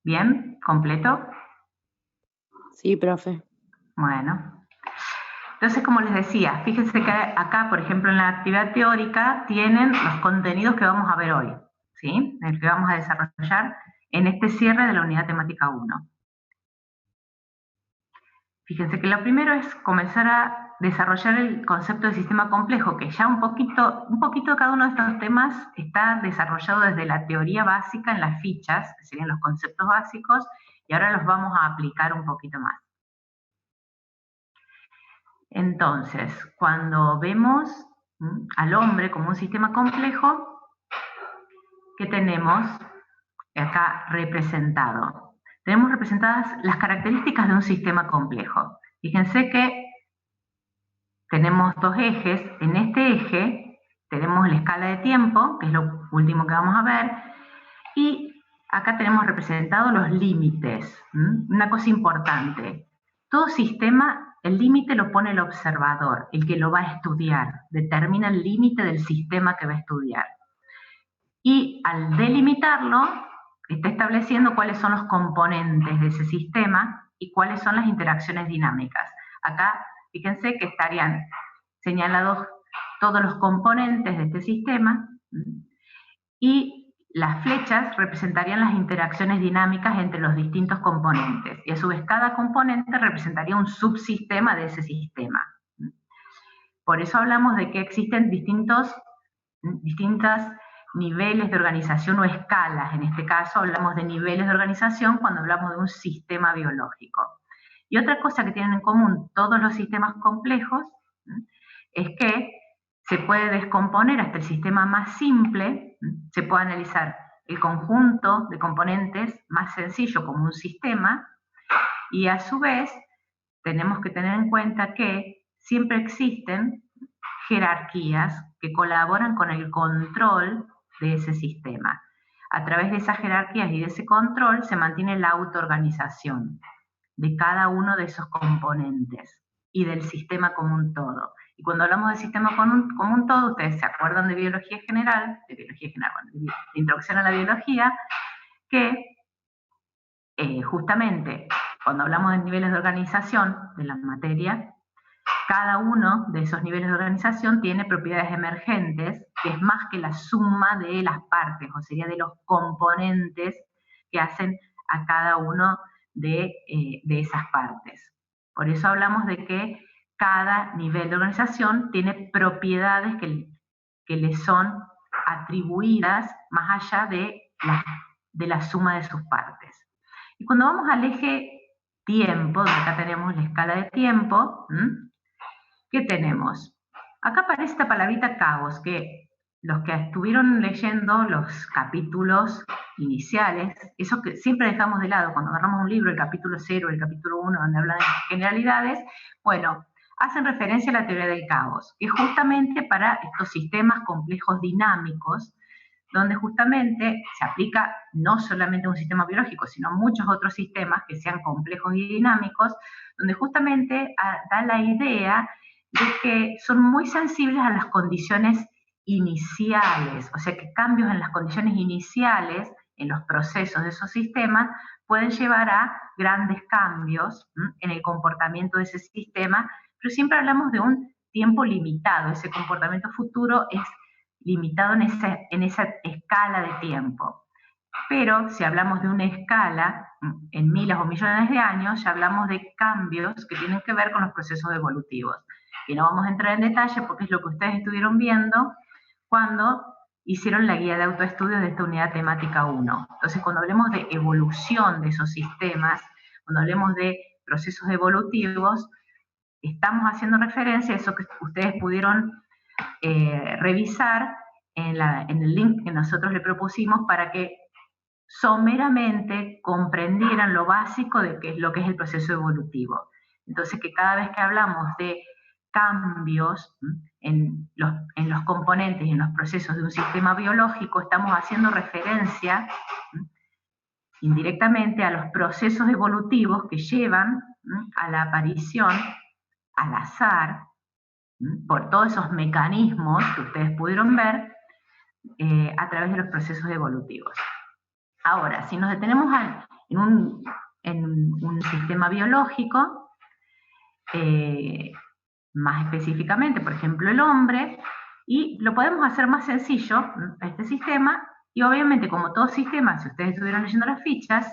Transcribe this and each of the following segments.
¿Bien? ¿Completo? Sí, profe. Bueno. Entonces, como les decía, fíjense que acá, por ejemplo, en la actividad teórica, tienen los contenidos que vamos a ver hoy, ¿sí? El que vamos a desarrollar en este cierre de la unidad temática 1. Fíjense que lo primero es comenzar a desarrollar el concepto de sistema complejo, que ya un poquito de cada uno de estos temas está desarrollado desde la teoría básica en las fichas, que serían los conceptos básicos, y ahora los vamos a aplicar un poquito más. Entonces, cuando vemos al hombre como un sistema complejo, ¿qué tenemos acá representado? Tenemos representadas las características de un sistema complejo. Fíjense que tenemos dos ejes. En este eje tenemos la escala de tiempo, que es lo último que vamos a ver, y acá tenemos representados los límites. Una cosa importante, todo sistema, el límite lo pone el observador, el que lo va a estudiar, determina el límite del sistema que va a estudiar. Y al delimitarlo, está estableciendo cuáles son los componentes de ese sistema y cuáles son las interacciones dinámicas. Acá, fíjense que estarían señalados todos los componentes de este sistema y las flechas representarían las interacciones dinámicas entre los distintos componentes y a su vez cada componente representaría un subsistema de ese sistema. Por eso hablamos de que existen distintos niveles de organización o escalas. En este caso hablamos de niveles de organización cuando hablamos de un sistema biológico. Y otra cosa que tienen en común todos los sistemas complejos es que se puede descomponer hasta el sistema más simple, se puede analizar el conjunto de componentes más sencillo como un sistema, y a su vez tenemos que tener en cuenta que siempre existen jerarquías que colaboran con el control de ese sistema. A través de esas jerarquías y de ese control se mantiene la autoorganización de cada uno de esos componentes y del sistema como un todo. Y cuando hablamos del sistema como un todo, ustedes se acuerdan de biología general, de introducción a la biología, que justamente cuando hablamos de niveles de organización de la materia, cada uno de esos niveles de organización tiene propiedades emergentes, que es más que la suma de las partes, o sería de los componentes que hacen a cada uno de esas partes. Por eso hablamos de que cada nivel de organización tiene propiedades que le son atribuidas más allá de la suma de sus partes. Y cuando vamos al eje tiempo, donde acá tenemos la escala de tiempo, ¿qué tenemos? Acá aparece esta palabrita caos, que los que estuvieron leyendo los capítulos iniciales, eso que siempre dejamos de lado cuando agarramos un libro, el capítulo 0, el capítulo 1, donde hablan de generalidades, bueno, hacen referencia a la teoría del caos, que es justamente para estos sistemas complejos dinámicos, donde justamente se aplica no solamente a un sistema biológico, sino a muchos otros sistemas que sean complejos y dinámicos, donde justamente da la idea de que son muy sensibles a las condiciones iniciales, o sea que cambios en las condiciones iniciales, en los procesos de esos sistemas, pueden llevar a grandes cambios en el comportamiento de ese sistema, pero siempre hablamos de un tiempo limitado, ese comportamiento futuro es limitado en esa escala de tiempo. Pero si hablamos de una escala en miles o millones de años, ya hablamos de cambios que tienen que ver con los procesos evolutivos. Y no vamos a entrar en detalle porque es lo que ustedes estuvieron viendo cuando hicieron la guía de autoestudios de esta unidad temática 1. Entonces, cuando hablemos de evolución de esos sistemas, cuando hablemos de procesos evolutivos, estamos haciendo referencia a eso que ustedes pudieron revisar en el link que nosotros le propusimos para que someramente comprendieran lo básico de qué es lo que es el proceso evolutivo. Entonces, que cada vez que hablamos de cambios en los componentes y en los procesos de un sistema biológico, estamos haciendo referencia indirectamente a los procesos evolutivos que llevan a la aparición al azar, por todos esos mecanismos que ustedes pudieron ver a través de los procesos evolutivos. Ahora, si nos detenemos en un sistema biológico, más específicamente, por ejemplo, el hombre, y lo podemos hacer más sencillo, este sistema, y obviamente como todo sistema, si ustedes estuvieron leyendo las fichas,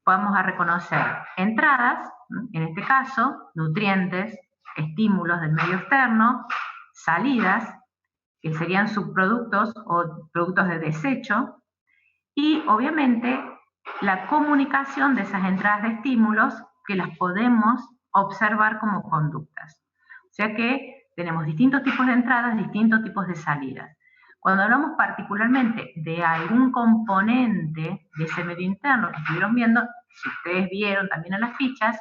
vamos a reconocer entradas, en este caso, nutrientes, estímulos del medio externo, salidas, que serían subproductos o productos de desecho, y obviamente la comunicación de esas entradas de estímulos que las podemos observar como conductas. O sea que tenemos distintos tipos de entradas, distintos tipos de salidas. Cuando hablamos particularmente de algún componente de ese medio interno que estuvieron viendo, si ustedes vieron también en las fichas,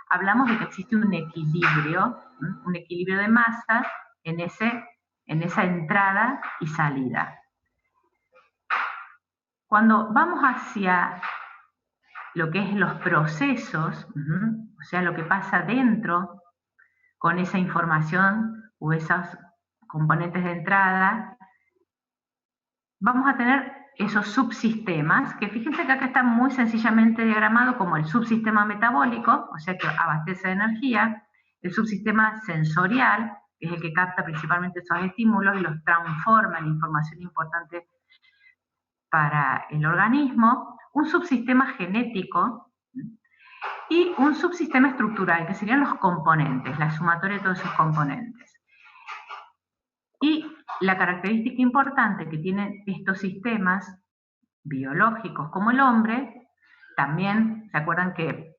hablamos de que existe un equilibrio de masas en esa entrada y salida. Cuando vamos hacia lo que es los procesos, o sea, lo que pasa dentro con esa información o esos componentes de entrada, vamos a tener esos subsistemas, que fíjense que acá está muy sencillamente diagramado como el subsistema metabólico, o sea que abastece de energía, el subsistema sensorial, que es el que capta principalmente esos estímulos y los transforma en información importante para el organismo, un subsistema genético y un subsistema estructural, que serían los componentes, la sumatoria de todos esos componentes. Y la característica importante que tienen estos sistemas biológicos como el hombre, también, ¿se acuerdan que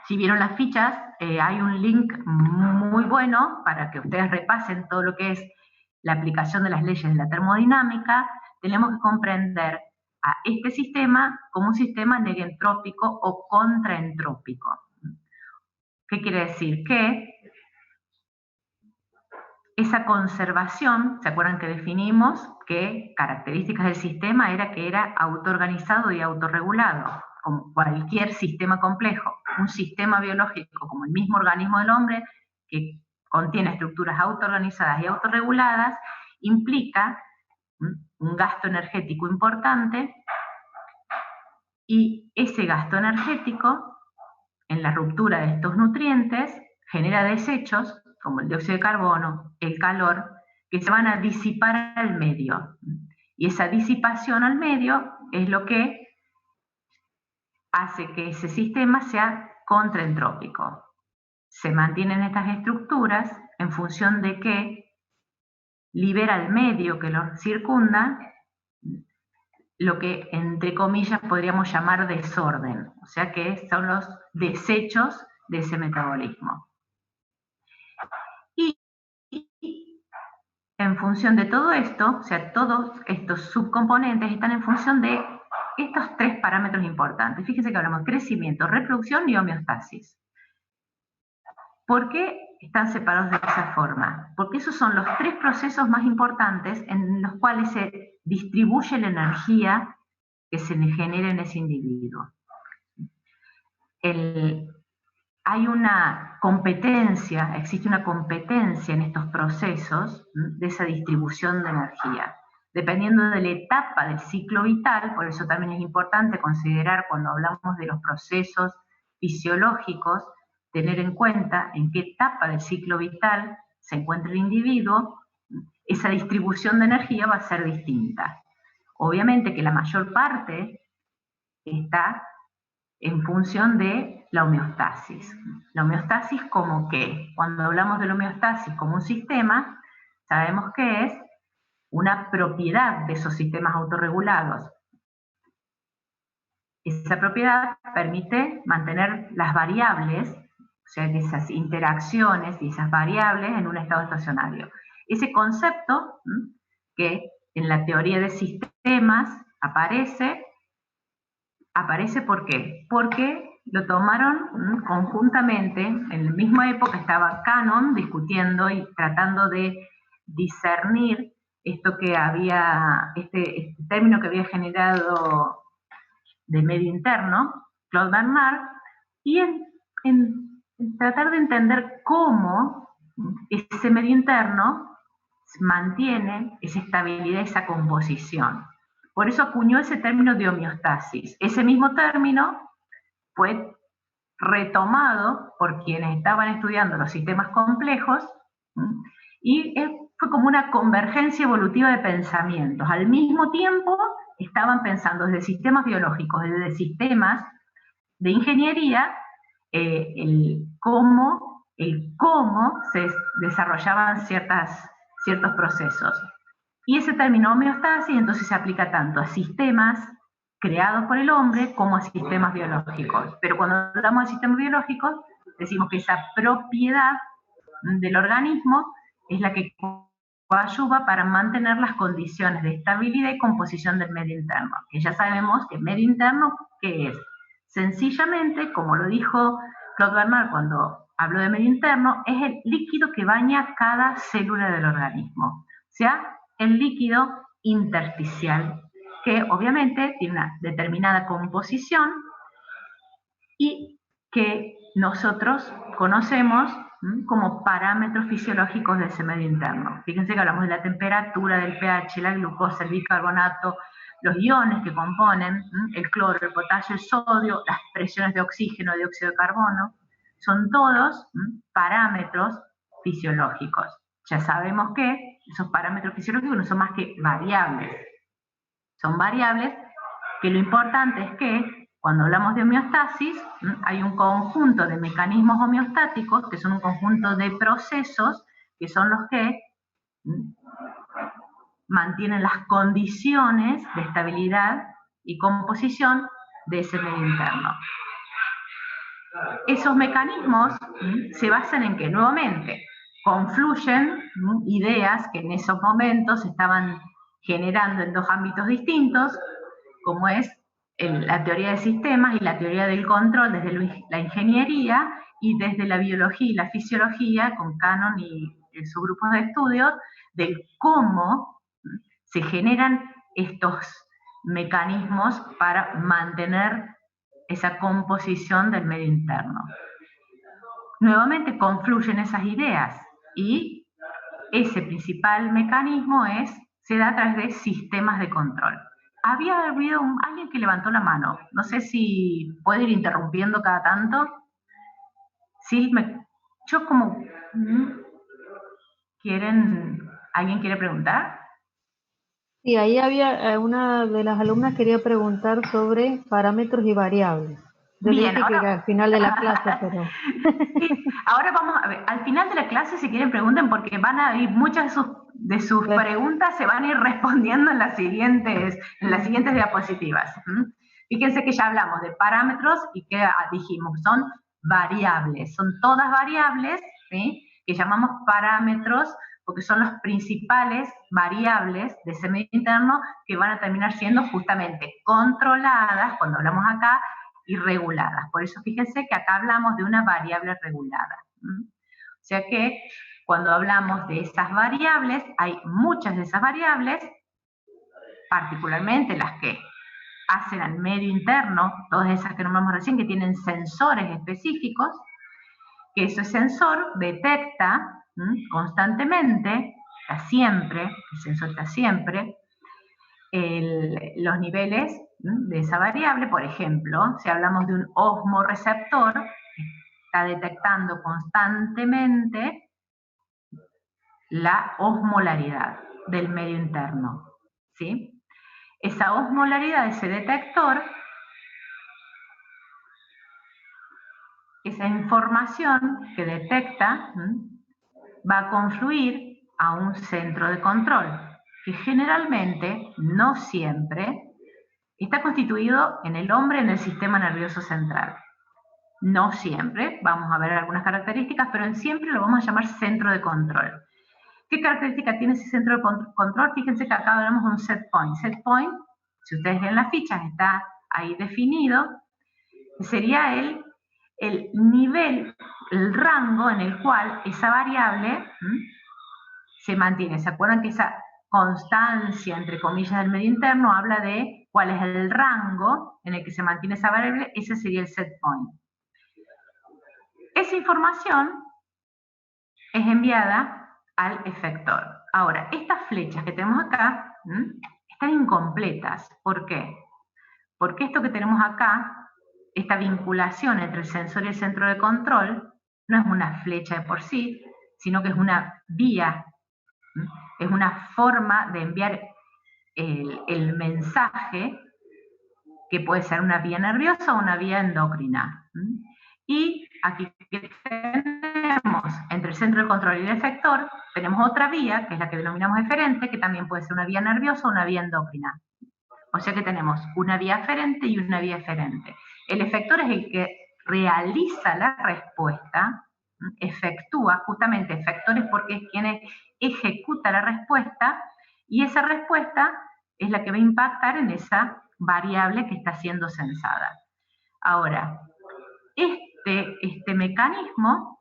si vieron las fichas, hay un link muy bueno para que ustedes repasen todo lo que es la aplicación de las leyes de la termodinámica? Tenemos que comprender a este sistema como un sistema negentrópico o contraentrópico. ¿Qué quiere decir? Que esa conservación, ¿se acuerdan que definimos que características del sistema era que era autoorganizado y autorregulado, como cualquier sistema complejo? Un sistema biológico como el mismo organismo del hombre, que contiene estructuras autoorganizadas y autorreguladas, implica un gasto energético importante, y ese gasto energético en la ruptura de estos nutrientes genera desechos como el dióxido de carbono, el calor, que se van a disipar al medio. Y esa disipación al medio es lo que hace que ese sistema sea contraentrópico. Se mantienen estas estructuras en función de que libera el medio que los circunda lo que, entre comillas, podríamos llamar desorden, o sea que son los desechos de ese metabolismo. Y en función de todo esto, o sea, todos estos subcomponentes están en función de estos tres parámetros importantes. Fíjense que hablamos de crecimiento, reproducción y homeostasis. ¿Por qué están separados de esa forma? Porque esos son los tres procesos más importantes en los cuales se distribuye la energía que se genera en ese individuo. Hay una competencia, existe una competencia en estos procesos de esa distribución de energía. Dependiendo de la etapa del ciclo vital, por eso también es importante considerar cuando hablamos de los procesos fisiológicos, tener en cuenta en qué etapa del ciclo vital se encuentra el individuo, esa distribución de energía va a ser distinta. Obviamente que la mayor parte está en función de la homeostasis. La homeostasis como que, cuando hablamos de la homeostasis como un sistema, sabemos que es una propiedad de esos sistemas autorregulados. Esa propiedad permite mantener las variables, o sea, esas interacciones y esas variables en un estado estacionario. Ese concepto, que en la teoría de sistemas aparece ¿por qué? Porque lo tomaron conjuntamente, en la misma época estaba Cannon discutiendo y tratando de discernir esto que había, este término que había generado de medio interno, Claude Bernard, y en tratar de entender cómo ese medio interno mantiene esa estabilidad, esa composición. Por eso acuñó ese término de homeostasis. Ese mismo término fue retomado por quienes estaban estudiando los sistemas complejos, y fue como una convergencia evolutiva de pensamientos. Al mismo tiempo estaban pensando desde sistemas biológicos, desde sistemas de ingeniería, el cómo se desarrollaban ciertos procesos. Y ese término homeostasis entonces se aplica tanto a sistemas creados por el hombre como a sistemas biológicos. Pero cuando hablamos de sistemas biológicos, decimos que esa propiedad del organismo es la que ayuda para mantener las condiciones de estabilidad y composición del medio interno. Que ya sabemos que el medio interno, ¿qué es? Sencillamente, como lo dijo Claude Bernard cuando habló de medio interno, es el líquido que baña cada célula del organismo. O sea, el líquido intersticial, que obviamente tiene una determinada composición y que nosotros conocemos como parámetros fisiológicos de ese medio interno. Fíjense que hablamos de la temperatura, del pH, la glucosa, el bicarbonato, los iones que componen, el cloro, el potasio, el sodio, las presiones de oxígeno, de dióxido de carbono, son todos parámetros fisiológicos. Ya sabemos que esos parámetros fisiológicos no son más que variables. Son variables que lo importante es que cuando hablamos de homeostasis, hay un conjunto de mecanismos homeostáticos, que son un conjunto de procesos, que son los que mantienen las condiciones de estabilidad y composición de ese medio interno. Esos mecanismos se basan en que, nuevamente, confluyen ideas que en esos momentos se estaban generando en dos ámbitos distintos, como es la teoría de sistemas y la teoría del control desde la ingeniería, y desde la biología y la fisiología, con Cannon y sus grupos de estudios, de cómo se generan estos mecanismos para mantener esa composición del medio interno. Nuevamente confluyen esas ideas y ese principal mecanismo se da a través de sistemas de control. Había habido alguien que levantó la mano. No sé si puedo ir interrumpiendo cada tanto. Sí, yo como... ¿Alguien quiere preguntar? Sí, ahí había una de las alumnas quería preguntar sobre parámetros y variables. Yo le dije que al final de la clase, pero... Sí, ahora vamos a ver, al final de la clase, si quieren pregunten, porque van a ir muchas de sus preguntas se van a ir respondiendo en las siguientes diapositivas. Fíjense que ya hablamos de parámetros y que dijimos, son variables, son todas variables, ¿sí?, que llamamos parámetros porque son las principales variables de ese medio interno que van a terminar siendo justamente controladas, cuando hablamos acá, y reguladas. Por eso fíjense que acá hablamos de una variable regulada. O sea que cuando hablamos de esas variables, hay muchas de esas variables, particularmente las que hacen al medio interno, todas esas que nombramos recién, que tienen sensores específicos, que ese sensor detecta constantemente, el sensor está siempre, los niveles de esa variable. Por ejemplo, si hablamos de un osmoreceptor, está detectando constantemente la osmolaridad del medio interno, ¿sí? Esa osmolaridad de ese detector, esa información que detecta, va a confluir a un centro de control, que generalmente, no siempre, está constituido en el hombre en el sistema nervioso central. No siempre, vamos a ver algunas características, pero siempre lo vamos a llamar centro de control. ¿Qué característica tiene ese centro de control? Fíjense que acá hablamos de un set point. Set point, si ustedes ven las fichas, está ahí definido, sería el nivel, el rango en el cual esa variable se mantiene. ¿Se acuerdan que esa constancia, entre comillas, del medio interno habla de cuál es el rango en el que se mantiene esa variable? Ese sería el set point. Esa información es enviada al efector. Ahora, estas flechas que tenemos acá están incompletas. ¿Por qué? Porque esto que tenemos acá esta vinculación entre el sensor y el centro de control no es una flecha de por sí, sino que es una vía, es una forma de enviar el mensaje, que puede ser una vía nerviosa o una vía endocrina. Y aquí tenemos, entre el centro de control y el efector, tenemos otra vía, que es la que denominamos eferente, que también puede ser una vía nerviosa o una vía endocrina. O sea que tenemos una vía aferente y una vía eferente. El efector es el que realiza la respuesta, efectúa, justamente efector es porque es quien ejecuta la respuesta, y esa respuesta es la que va a impactar en esa variable que está siendo censada. Ahora, este mecanismo,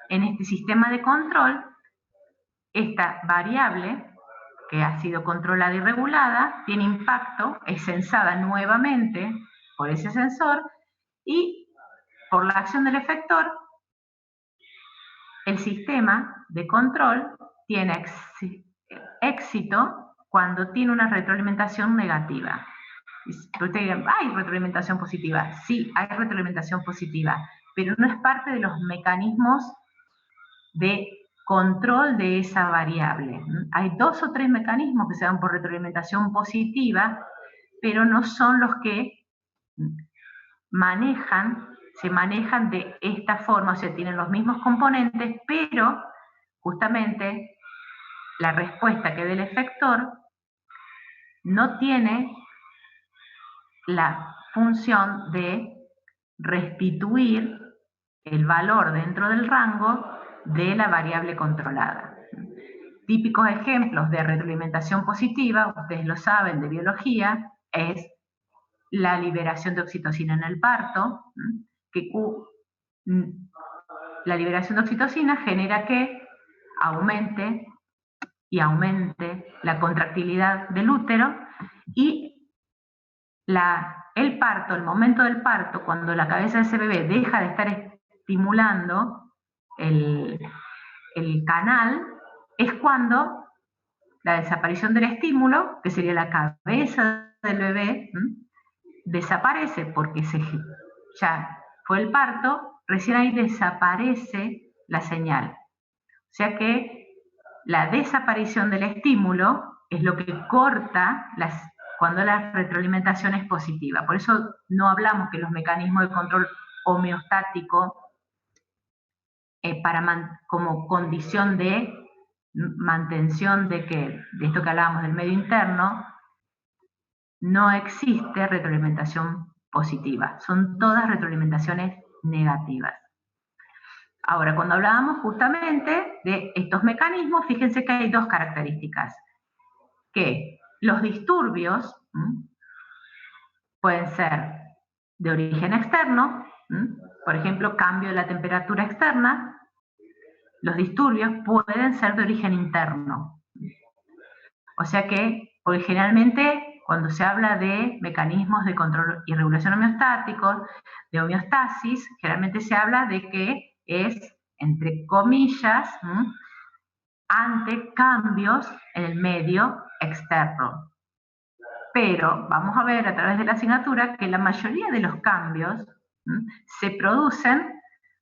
en este sistema de control, esta variable que ha sido controlada y regulada, tiene impacto, es censada nuevamente por ese sensor, y por la acción del efector, el sistema de control tiene éxito cuando tiene una retroalimentación negativa. Ustedes dirán, ¿hay retroalimentación positiva? Sí, hay retroalimentación positiva, pero no es parte de los mecanismos de control de esa variable. Hay 2 o 3 mecanismos que se dan por retroalimentación positiva, pero no son los que se manejan de esta forma, o sea, tienen los mismos componentes, pero justamente la respuesta que dé el efector no tiene la función de restituir el valor dentro del rango de la variable controlada. Típicos ejemplos de retroalimentación positiva, ustedes lo saben de biología, es la liberación de oxitocina en el parto, que la liberación de oxitocina genera que aumente la contractilidad del útero, y el parto, el momento del parto, cuando la cabeza de ese bebé deja de estar estimulando el canal, es cuando la desaparición del estímulo, que sería la cabeza del bebé, desaparece porque ya fue el parto, recién ahí desaparece la señal. O sea que la desaparición del estímulo es lo que corta cuando la retroalimentación es positiva. Por eso no hablamos que los mecanismos de control homeostático como condición de mantención de esto que hablábamos del medio interno, no existe retroalimentación positiva, son todas retroalimentaciones negativas. Ahora, cuando hablábamos justamente de estos mecanismos, fíjense que hay 2 características, que los disturbios pueden ser de origen externo, por ejemplo, cambio de la temperatura externa. Los disturbios pueden ser de origen interno. O sea que, porque generalmente, cuando se habla de mecanismos de control y regulación homeostáticos, de homeostasis, generalmente se habla de que es, entre comillas, ante cambios en el medio externo. Pero vamos a ver a través de la asignatura que la mayoría de los cambios se producen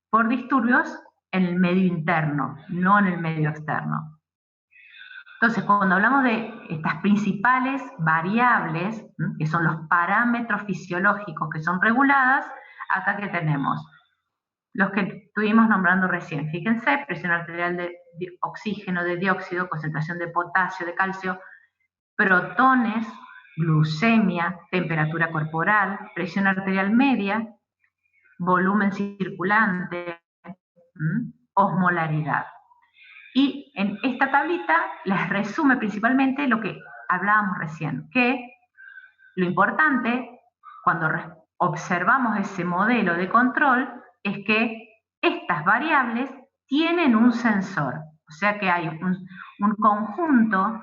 por disturbios en el medio interno, no en el medio externo. Entonces, cuando hablamos de estas principales variables, que son los parámetros fisiológicos que son reguladas, acá que tenemos los que estuvimos nombrando recién. Fíjense, presión arterial de oxígeno, de dióxido, concentración de potasio, de calcio, protones, glucemia, temperatura corporal, presión arterial media, volumen circulante, osmolaridad. Y en esta tablita les resume principalmente lo que hablábamos recién, que lo importante cuando observamos ese modelo de control es que estas variables tienen un sensor, o sea que hay un conjunto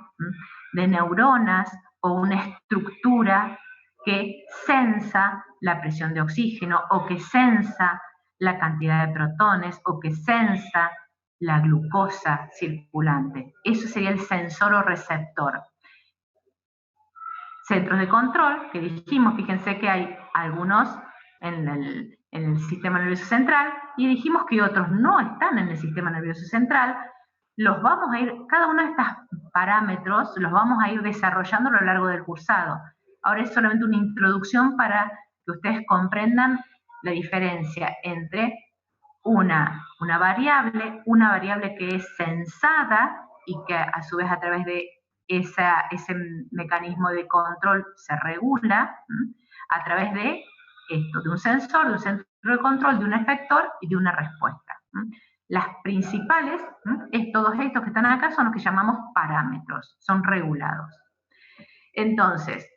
de neuronas o una estructura que sensa la presión de oxígeno, o que sensa la cantidad de protones, o que sensa la glucosa circulante. Eso sería el sensor o receptor. Centros de control, que dijimos, fíjense que hay algunos en el sistema nervioso central, y dijimos que otros no están en el sistema nervioso central. Los vamos a ir, cada uno de estos parámetros los vamos a ir desarrollando a lo largo del cursado. Ahora es solamente una introducción para que ustedes comprendan la diferencia entre una variable que es censada y que a su vez a través de ese mecanismo de control se regula a través de esto, de un sensor, de un centro de control, de un efector y de una respuesta. Las principales, todos estos que están acá son los que llamamos parámetros, son regulados. Entonces,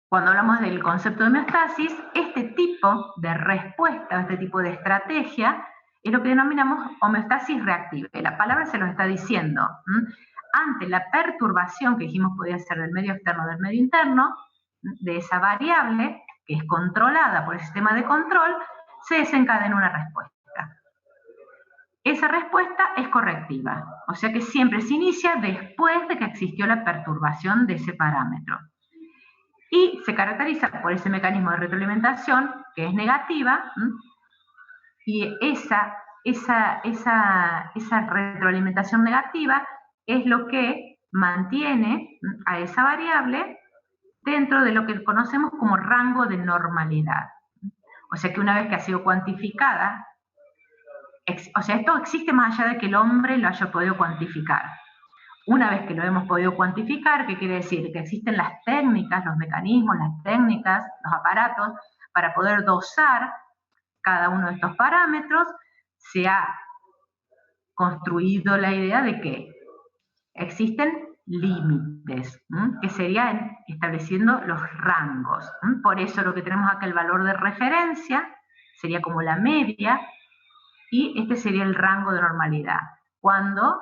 cuando hablamos del concepto de homeostasis, este tipo de respuesta, este tipo de estrategia, es lo que denominamos homeostasis reactiva. La palabra se lo está diciendo. Ante la perturbación que dijimos podía ser del medio externo o del medio interno, de esa variable, que es controlada por el sistema de control, se desencadena una respuesta. Esa respuesta es correctiva, o sea que siempre se inicia después de que existió la perturbación de ese parámetro. Y se caracteriza por ese mecanismo de retroalimentación que es negativa, y esa retroalimentación negativa es lo que mantiene a esa variable dentro de lo que conocemos como rango de normalidad. O sea que una vez que ha sido cuantificada, o sea, esto existe más allá de que el hombre lo haya podido cuantificar. Una vez que lo hemos podido cuantificar, ¿qué quiere decir? Que existen las técnicas, los mecanismos, las técnicas, los aparatos para poder dosar cada uno de estos parámetros. Se ha construido la idea de que existen límites, que serían estableciendo los rangos. Por eso lo que tenemos acá, el valor de referencia, sería como la media, y este sería el rango de normalidad. Cuando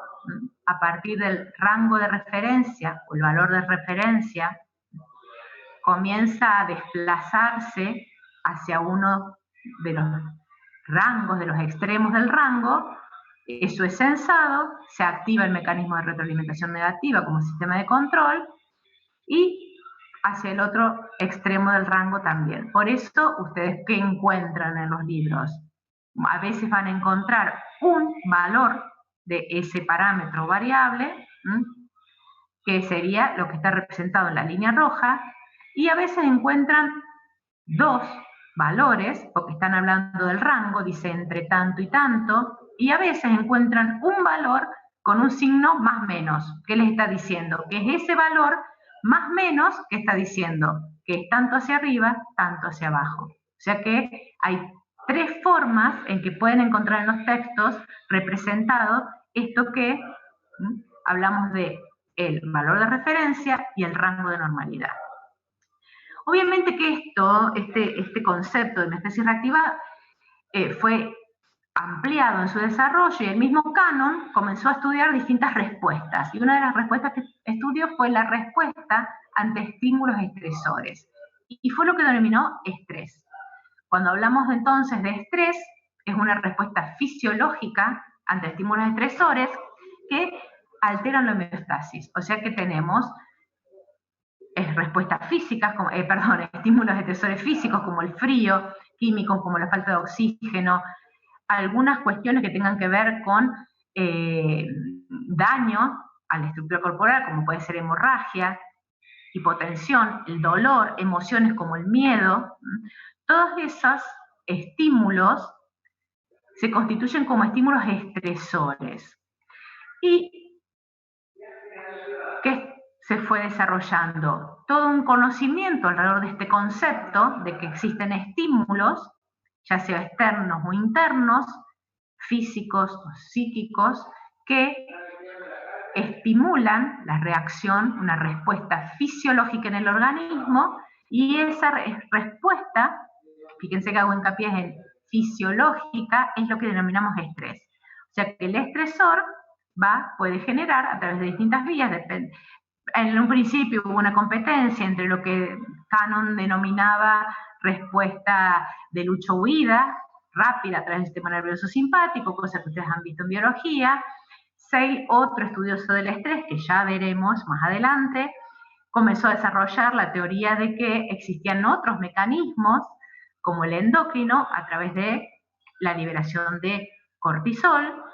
a partir del rango de referencia, o el valor de referencia, comienza a desplazarse hacia uno de los rangos, de los extremos del rango, eso es censado, se activa el mecanismo de retroalimentación negativa como sistema de control, y hacia el otro extremo del rango también. Por eso, ustedes, ¿qué encuentran en los libros? A veces van a encontrar un valor de ese parámetro variable, que sería lo que está representado en la línea roja, y a veces encuentran dos valores, porque están hablando del rango, dice entre tanto y tanto, y a veces encuentran un valor con un signo más menos. ¿Qué les está diciendo? Que es ese valor más menos que está diciendo que es tanto hacia arriba, tanto hacia abajo. O sea que hay tres formas en que pueden encontrar en los textos representado esto que hablamos de el valor de referencia y el rango de normalidad. Obviamente que este concepto de homeostasis reactiva fue ampliado en su desarrollo, y el mismo Cannon comenzó a estudiar distintas respuestas, y una de las respuestas que estudió fue la respuesta ante estímulos estresores, y fue lo que denominó estrés. Cuando hablamos entonces de estrés, es una respuesta fisiológica ante estímulos estresores que alteran la homeostasis, o sea que tenemos respuestas físicas, estímulos estresores físicos como el frío, químicos como la falta de oxígeno, algunas cuestiones que tengan que ver con daño a la estructura corporal, como puede ser hemorragia, hipotensión, el dolor, emociones como el miedo. Todos esos estímulos se constituyen como estímulos estresores. ¿Y qué se fue desarrollando? Todo un conocimiento alrededor de este concepto de que existen estímulos, ya sea externos o internos, físicos o psíquicos, que estimulan la reacción, una respuesta fisiológica en el organismo, y esa respuesta, fíjense que hago hincapié en fisiológica, es lo que denominamos estrés. O sea que el estresor puede generar a través de distintas vías, en un principio hubo una competencia entre lo que Cannon denominaba respuesta de lucha o huida, rápida a través del sistema nervioso simpático, cosa que ustedes han visto en biología. Seyle, otro estudioso del estrés, que ya veremos más adelante, comenzó a desarrollar la teoría de que existían otros mecanismos, como el endocrino, a través de la liberación de cortisol.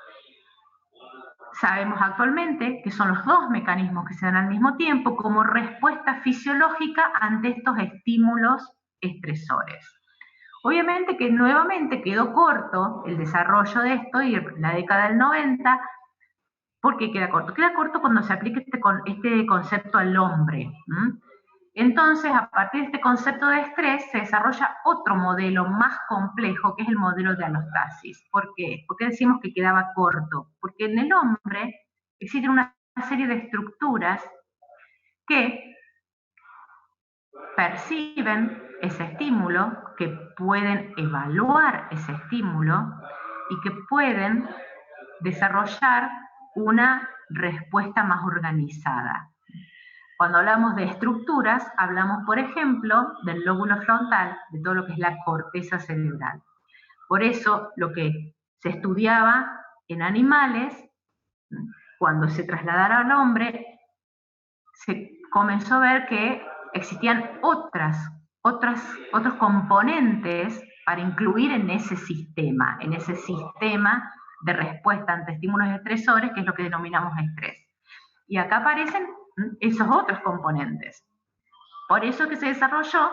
Sabemos actualmente que son los dos mecanismos que se dan al mismo tiempo como respuesta fisiológica ante estos estímulos estresores. Obviamente que nuevamente quedó corto el desarrollo de esto y en la década del 90. ¿Por qué queda corto? Queda corto cuando se aplica este concepto al hombre. Entonces, a partir de este concepto de estrés, se desarrolla otro modelo más complejo, que es el modelo de alostasis. ¿Por qué? ¿Por qué decimos que quedaba corto? Porque en el hombre existe una serie de estructuras que perciben ese estímulo, que pueden evaluar ese estímulo y que pueden desarrollar una respuesta más organizada. Cuando hablamos de estructuras, hablamos, por ejemplo, del lóbulo frontal, de todo lo que es la corteza cerebral. Por eso, lo que se estudiaba en animales, cuando se trasladaron al hombre, se comenzó a ver que existían otros componentes para incluir en ese sistema de respuesta ante estímulos estresores, que es lo que denominamos estrés. Y acá aparecen esos otros componentes. Por eso que se desarrolló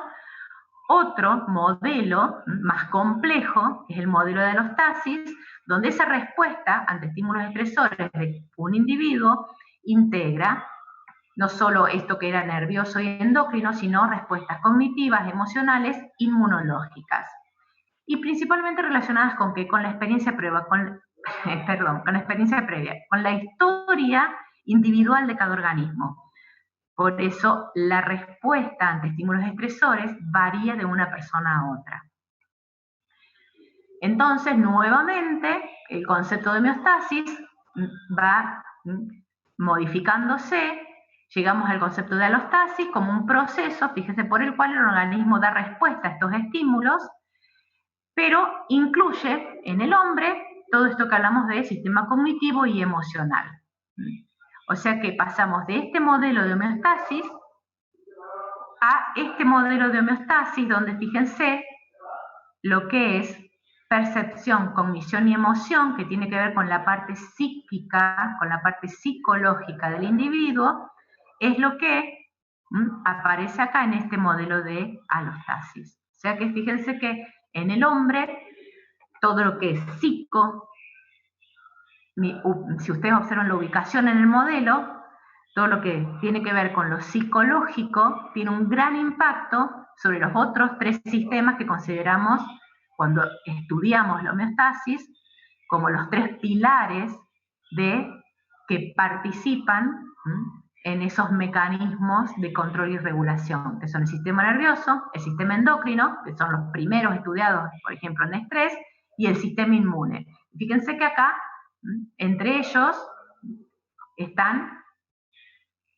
otro modelo más complejo, que es el modelo de alostasis, donde esa respuesta ante estímulos estresores de un individuo integra no solo esto que era nervioso y endocrino, sino respuestas cognitivas, emocionales, inmunológicas. Y principalmente relacionadas con qué? Con la experiencia previa, con la historia individual de cada organismo. Por eso la respuesta ante estímulos estresores varía de una persona a otra. Entonces, nuevamente, el concepto de homeostasis va modificándose. Llegamos al concepto de alostasis como un proceso, fíjense, por el cual el organismo da respuesta a estos estímulos, pero incluye en el hombre todo esto que hablamos de sistema cognitivo y emocional. O sea que pasamos de este modelo de homeostasis a este modelo de homeostasis donde, fíjense, lo que es percepción, cognición y emoción, que tiene que ver con la parte psíquica, con la parte psicológica del individuo, es lo que aparece acá en este modelo de alostasis. O sea que fíjense que en el hombre, todo lo que es psico, si ustedes observan la ubicación en el modelo, todo lo que tiene que ver con lo psicológico tiene un gran impacto sobre los otros tres sistemas que consideramos cuando estudiamos la homeostasis como los tres pilares que participan en esos mecanismos de control y regulación, que son el sistema nervioso, el sistema endocrino, que son los primeros estudiados, por ejemplo, en estrés, y el sistema inmune. Fíjense que acá, entre ellos, están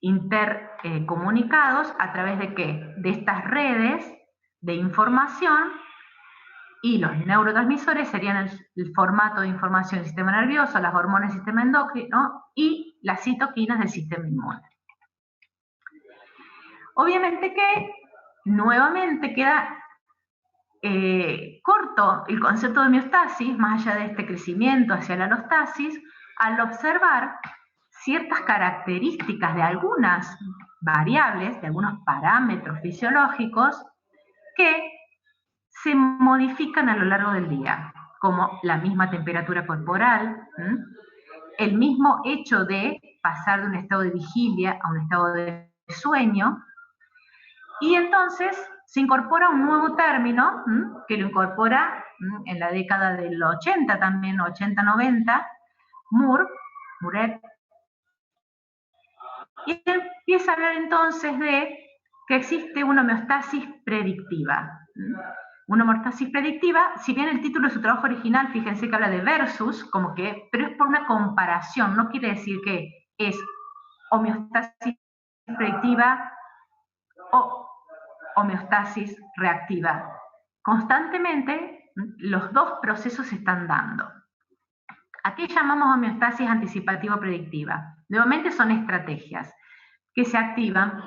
intercomunicados a través de ¿qué? De estas redes de información, y los neurotransmisores serían el formato de información del sistema nervioso, las hormonas del sistema endocrino y las citoquinas del sistema inmune. Obviamente que nuevamente queda corto el concepto de homeostasis, más allá de este crecimiento hacia la alostasis, al observar ciertas características de algunas variables, de algunos parámetros fisiológicos que se modifican a lo largo del día, como la misma temperatura corporal, el mismo hecho de pasar de un estado de vigilia a un estado de sueño, y entonces se incorpora un nuevo término, que lo incorpora en la década del 80 también, 80-90, Muret, y empieza a hablar entonces de que existe una homeostasis predictiva. Una homeostasis predictiva, si bien el título de su trabajo original, fíjense que habla de versus, pero es por una comparación, no quiere decir que es homeostasis predictiva o homeostasis reactiva. Constantemente los dos procesos se están dando. ¿A qué llamamos homeostasis anticipativa-predictiva? Nuevamente son estrategias que se activan,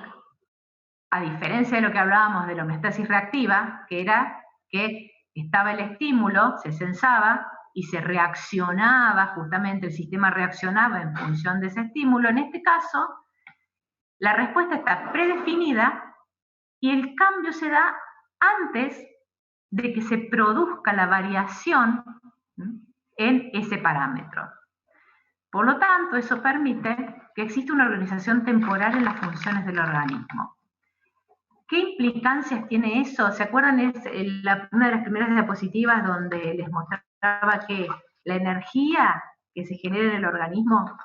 a diferencia de lo que hablábamos de la homeostasis reactiva, que era que estaba el estímulo, se sensaba y se reaccionaba, justamente el sistema reaccionaba en función de ese estímulo. En este caso, la respuesta está predefinida y el cambio se da antes de que se produzca la variación en ese parámetro. Por lo tanto, eso permite que exista una organización temporal en las funciones del organismo. ¿Qué implicancias tiene eso? ¿Se acuerdan? Es una de las primeras diapositivas donde les mostraba que la energía que se genera en el organismo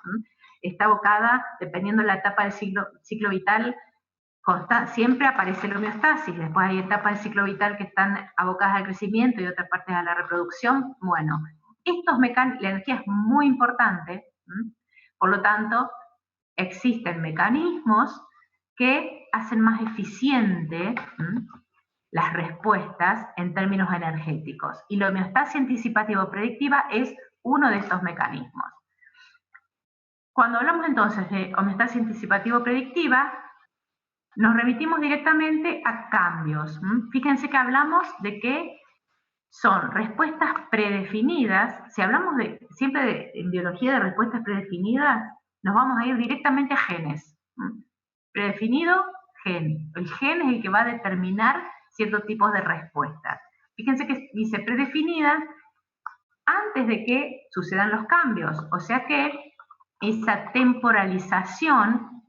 está abocada, dependiendo de la etapa del ciclo vital, siempre aparece la homeostasis. Después hay etapas del ciclo vital que están abocadas al crecimiento y otras partes a la reproducción. Bueno, la energía es muy importante, por lo tanto, existen mecanismos que hacen más eficiente las respuestas en términos energéticos. Y la homeostasis anticipativa o predictiva es uno de estos mecanismos. Cuando hablamos entonces de homeostasis anticipativa o predictiva, nos remitimos directamente a cambios. Fíjense que hablamos de que son respuestas predefinidas. Si hablamos en biología de respuestas predefinidas, nos vamos a ir directamente a genes. Predefinido, gen. El gen es el que va a determinar ciertos tipos de respuestas. Fíjense que dice predefinida antes de que sucedan los cambios. O sea que esa temporalización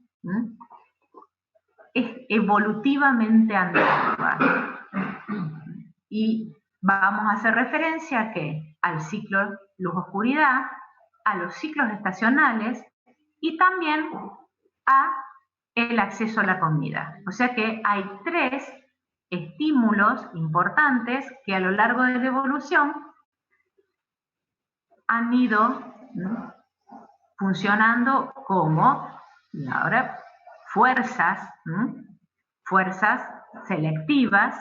es evolutivamente antigua. Y vamos a hacer referencia a ¿qué? Al ciclo luz-oscuridad, a los ciclos estacionales y también a el acceso a la comida. O sea que hay 3 estímulos importantes que a lo largo de la evolución han ido funcionando como, y ahora, fuerzas selectivas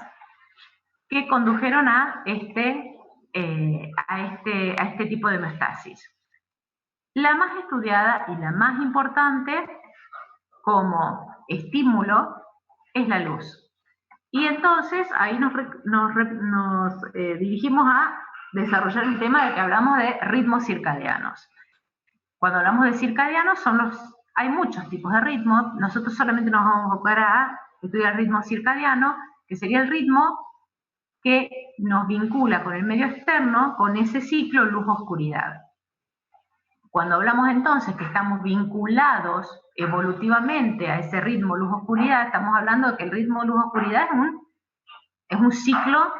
que condujeron a este tipo de homeostasis. La más estudiada y la más importante como estímulo es la luz. Y entonces ahí nos dirigimos a desarrollar el tema de que hablamos de ritmos circadianos. Cuando hablamos de circadianos hay muchos tipos de ritmos. Nosotros solamente nos vamos a enfocar a estudiar el ritmo circadiano, que sería el ritmo que nos vincula con el medio externo, con ese ciclo luz-oscuridad. Cuando hablamos entonces que estamos vinculados evolutivamente a ese ritmo luz-oscuridad, estamos hablando de que el ritmo luz-oscuridad es un ciclo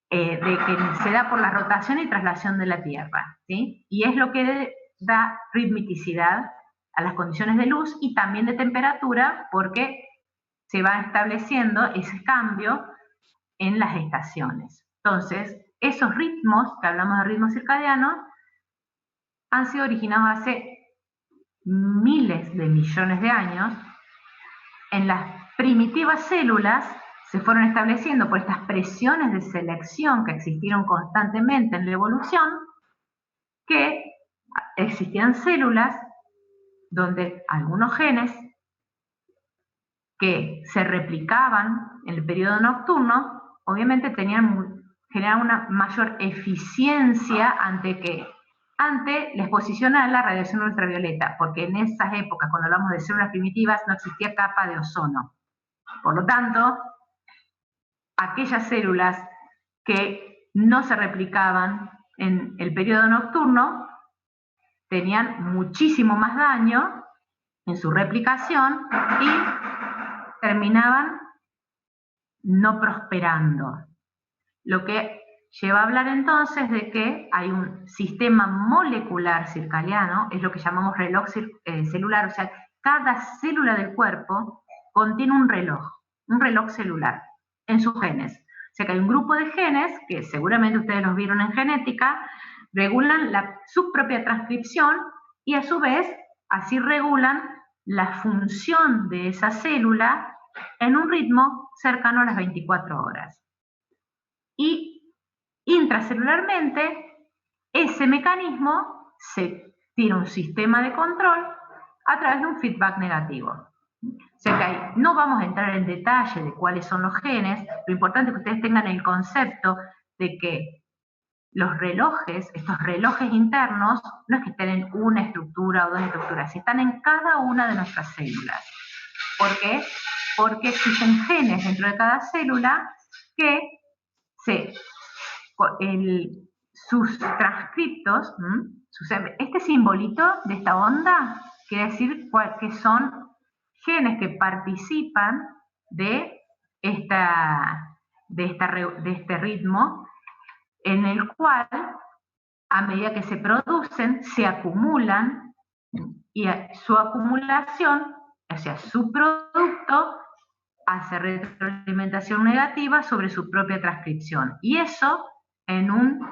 de que se da por la rotación y traslación de la Tierra, ¿sí? Y es lo que da ritmicidad a las condiciones de luz y también de temperatura, porque se va estableciendo ese cambio en las estaciones. Entonces, esos ritmos, que hablamos de ritmos circadianos, han sido originados hace miles de millones de años. En las primitivas células se fueron estableciendo por estas presiones de selección que existieron constantemente en la evolución, que existían células donde algunos genes que se replicaban en el periodo nocturno, obviamente generaban una mayor eficiencia ante la exposición a la radiación ultravioleta, porque en esas épocas, cuando hablamos de células primitivas, no existía capa de ozono. Por lo tanto, aquellas células que no se replicaban en el periodo nocturno tenían muchísimo más daño en su replicación y terminaban no prosperando. Lo que lleva a hablar entonces de que hay un sistema molecular circadiano, es lo que llamamos reloj celular, o sea, cada célula del cuerpo contiene un reloj celular en sus genes. O sea que hay un grupo de genes, que seguramente ustedes los vieron en genética, regulan su propia transcripción y a su vez así regulan la función de esa célula en un ritmo cercano a las 24 horas. Y intracelularmente, ese mecanismo tiene un sistema de control a través de un feedback negativo. O sea que no vamos a entrar en detalle de cuáles son los genes, lo importante es que ustedes tengan el concepto de que los relojes, estos relojes internos, no es que estén en una estructura o dos estructuras, están en cada una de nuestras células. ¿Por qué? Porque existen genes dentro de cada célula que sus transcriptos, este simbolito de esta onda, quiere decir que son genes que participan de este ritmo, en el cual, a medida que se producen, se acumulan, y su acumulación, o sea, su producto, hace retroalimentación negativa sobre su propia transcripción. Y eso en un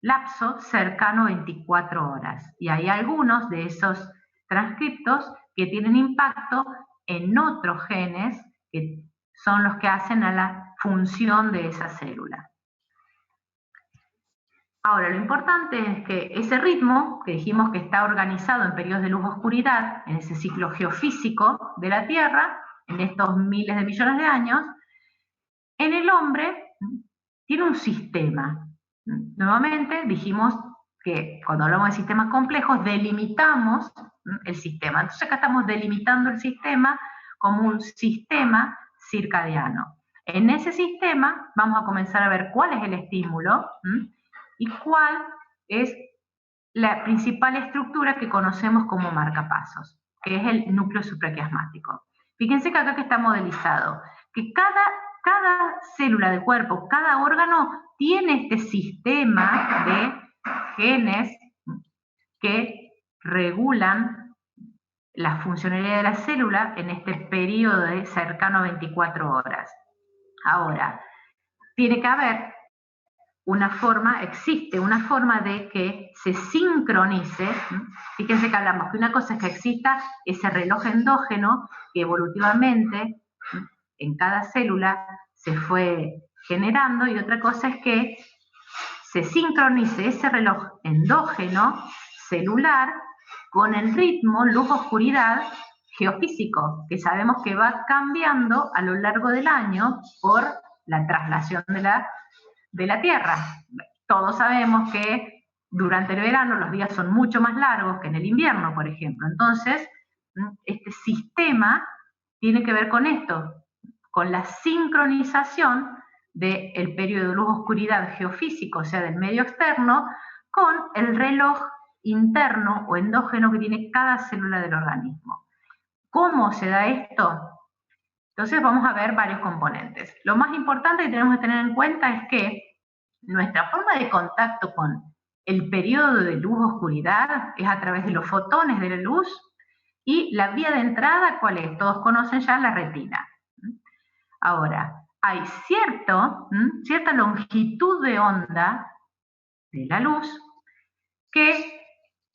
lapso cercano a 24 horas. Y hay algunos de esos transcriptos que tienen impacto en otros genes que son los que hacen a la función de esa célula. Ahora, lo importante es que ese ritmo, que dijimos que está organizado en periodos de luz-oscuridad, en ese ciclo geofísico de la Tierra, en estos miles de millones de años, en el hombre tiene un sistema. Nuevamente dijimos que cuando hablamos de sistemas complejos delimitamos el sistema. Entonces acá estamos delimitando el sistema como un sistema circadiano. En ese sistema vamos a comenzar a ver cuál es el estímulo y cuál es la principal estructura que conocemos como marcapasos, que es el núcleo supraquiasmático. Fíjense que acá que está modelizado, que cada célula del cuerpo, cada órgano tiene este sistema de genes que regulan la funcionalidad de la célula en este periodo de cercano a 24 horas. Ahora, tiene que haber existe una forma de que se sincronice. Fíjense que hablamos que una cosa es que exista ese reloj endógeno que evolutivamente en cada célula se fue generando, y otra cosa es que se sincronice ese reloj endógeno celular con el ritmo luz-oscuridad geofísico, que sabemos que va cambiando a lo largo del año por la traslación de la Tierra. Todos sabemos que durante el verano los días son mucho más largos que en el invierno, por ejemplo. Entonces, este sistema tiene que ver con esto, con la sincronización del periodo de luz-oscuridad geofísico, o sea, del medio externo, con el reloj interno o endógeno que tiene cada célula del organismo. ¿Cómo se da esto? Entonces vamos a ver varios componentes. Lo más importante que tenemos que tener en cuenta es que nuestra forma de contacto con el periodo de luz-oscuridad es a través de los fotones de la luz, y la vía de entrada, ¿cuál es? Todos conocen ya la retina. Ahora, hay cierta longitud de onda de la luz que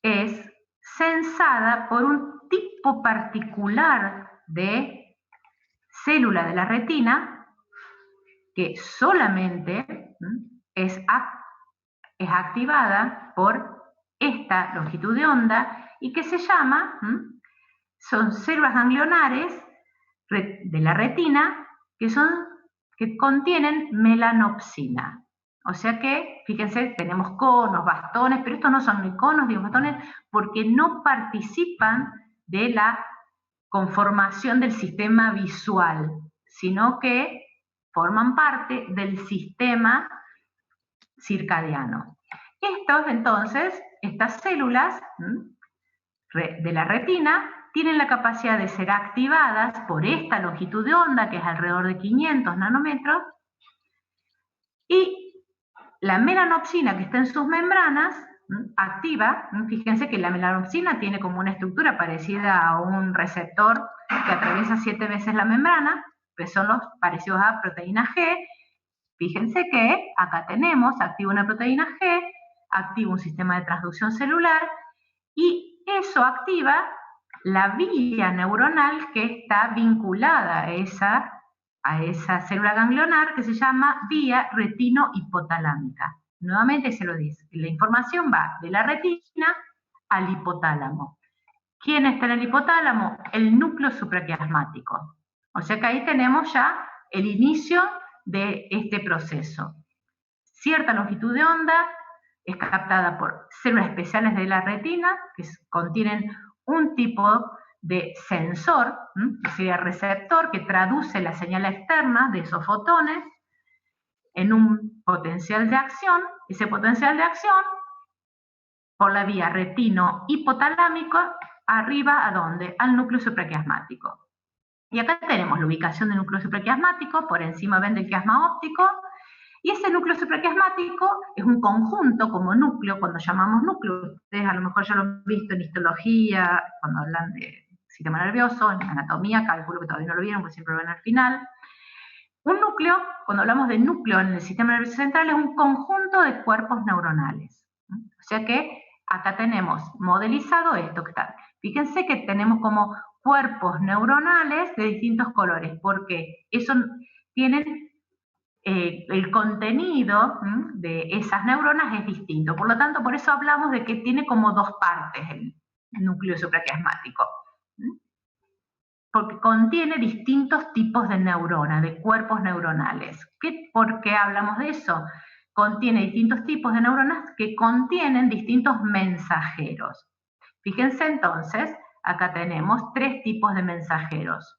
es sensada por un tipo particular de célula de la retina que solamente es activada por esta longitud de onda y que se llama, son células ganglionares de la retina que contienen melanopsina. O sea que, fíjense, tenemos conos, bastones, pero estos no son ni conos ni bastones porque no participan de la conformación del sistema visual, sino que forman parte del sistema circadiano. Estas células de la retina tienen la capacidad de ser activadas por esta longitud de onda, que es alrededor de 500 nanómetros, y la melanopsina que está en sus membranas activa. Fíjense que la melanopsina tiene como una estructura parecida a un receptor que atraviesa 7 veces la membrana, que son los parecidos a proteína G. Fíjense que acá activa una proteína G, activa un sistema de transducción celular, y eso activa la vía neuronal que está vinculada a esa célula ganglionar, que se llama vía retino-hipotalámica. Nuevamente se lo dice, la información va de la retina al hipotálamo. ¿Quién está en el hipotálamo? El núcleo supraquiasmático. O sea que ahí tenemos ya el inicio de este proceso. Cierta longitud de onda es captada por células especiales de la retina que contienen un tipo de sensor, que sería receptor, que traduce la señal externa de esos fotones en un potencial de acción. Ese potencial de acción, por la vía retino-hipotalámico, arriba, ¿a dónde? Al núcleo supraquiasmático. Y acá tenemos la ubicación del núcleo supraquiasmático, por encima ven del quiasma óptico, y ese núcleo supraquiasmático es un conjunto como núcleo. Cuando llamamos núcleo, ustedes a lo mejor ya lo han visto en histología, cuando hablan de sistema nervioso, en anatomía, calculo que todavía no lo vieron, porque siempre lo ven al final. Un núcleo, cuando hablamos de núcleo en el sistema nervioso central, es un conjunto de cuerpos neuronales. O sea que acá tenemos modelizado esto que está. Fíjense que tenemos como cuerpos neuronales de distintos colores, porque eso tienen el contenido de esas neuronas es distinto. Por lo tanto, por eso hablamos de que tiene como dos partes el núcleo supraquiasmático. Porque contiene distintos tipos de neuronas, de cuerpos neuronales. ¿Por qué hablamos de eso? Contiene distintos tipos de neuronas que contienen distintos mensajeros. Fíjense entonces, acá tenemos 3 tipos de mensajeros.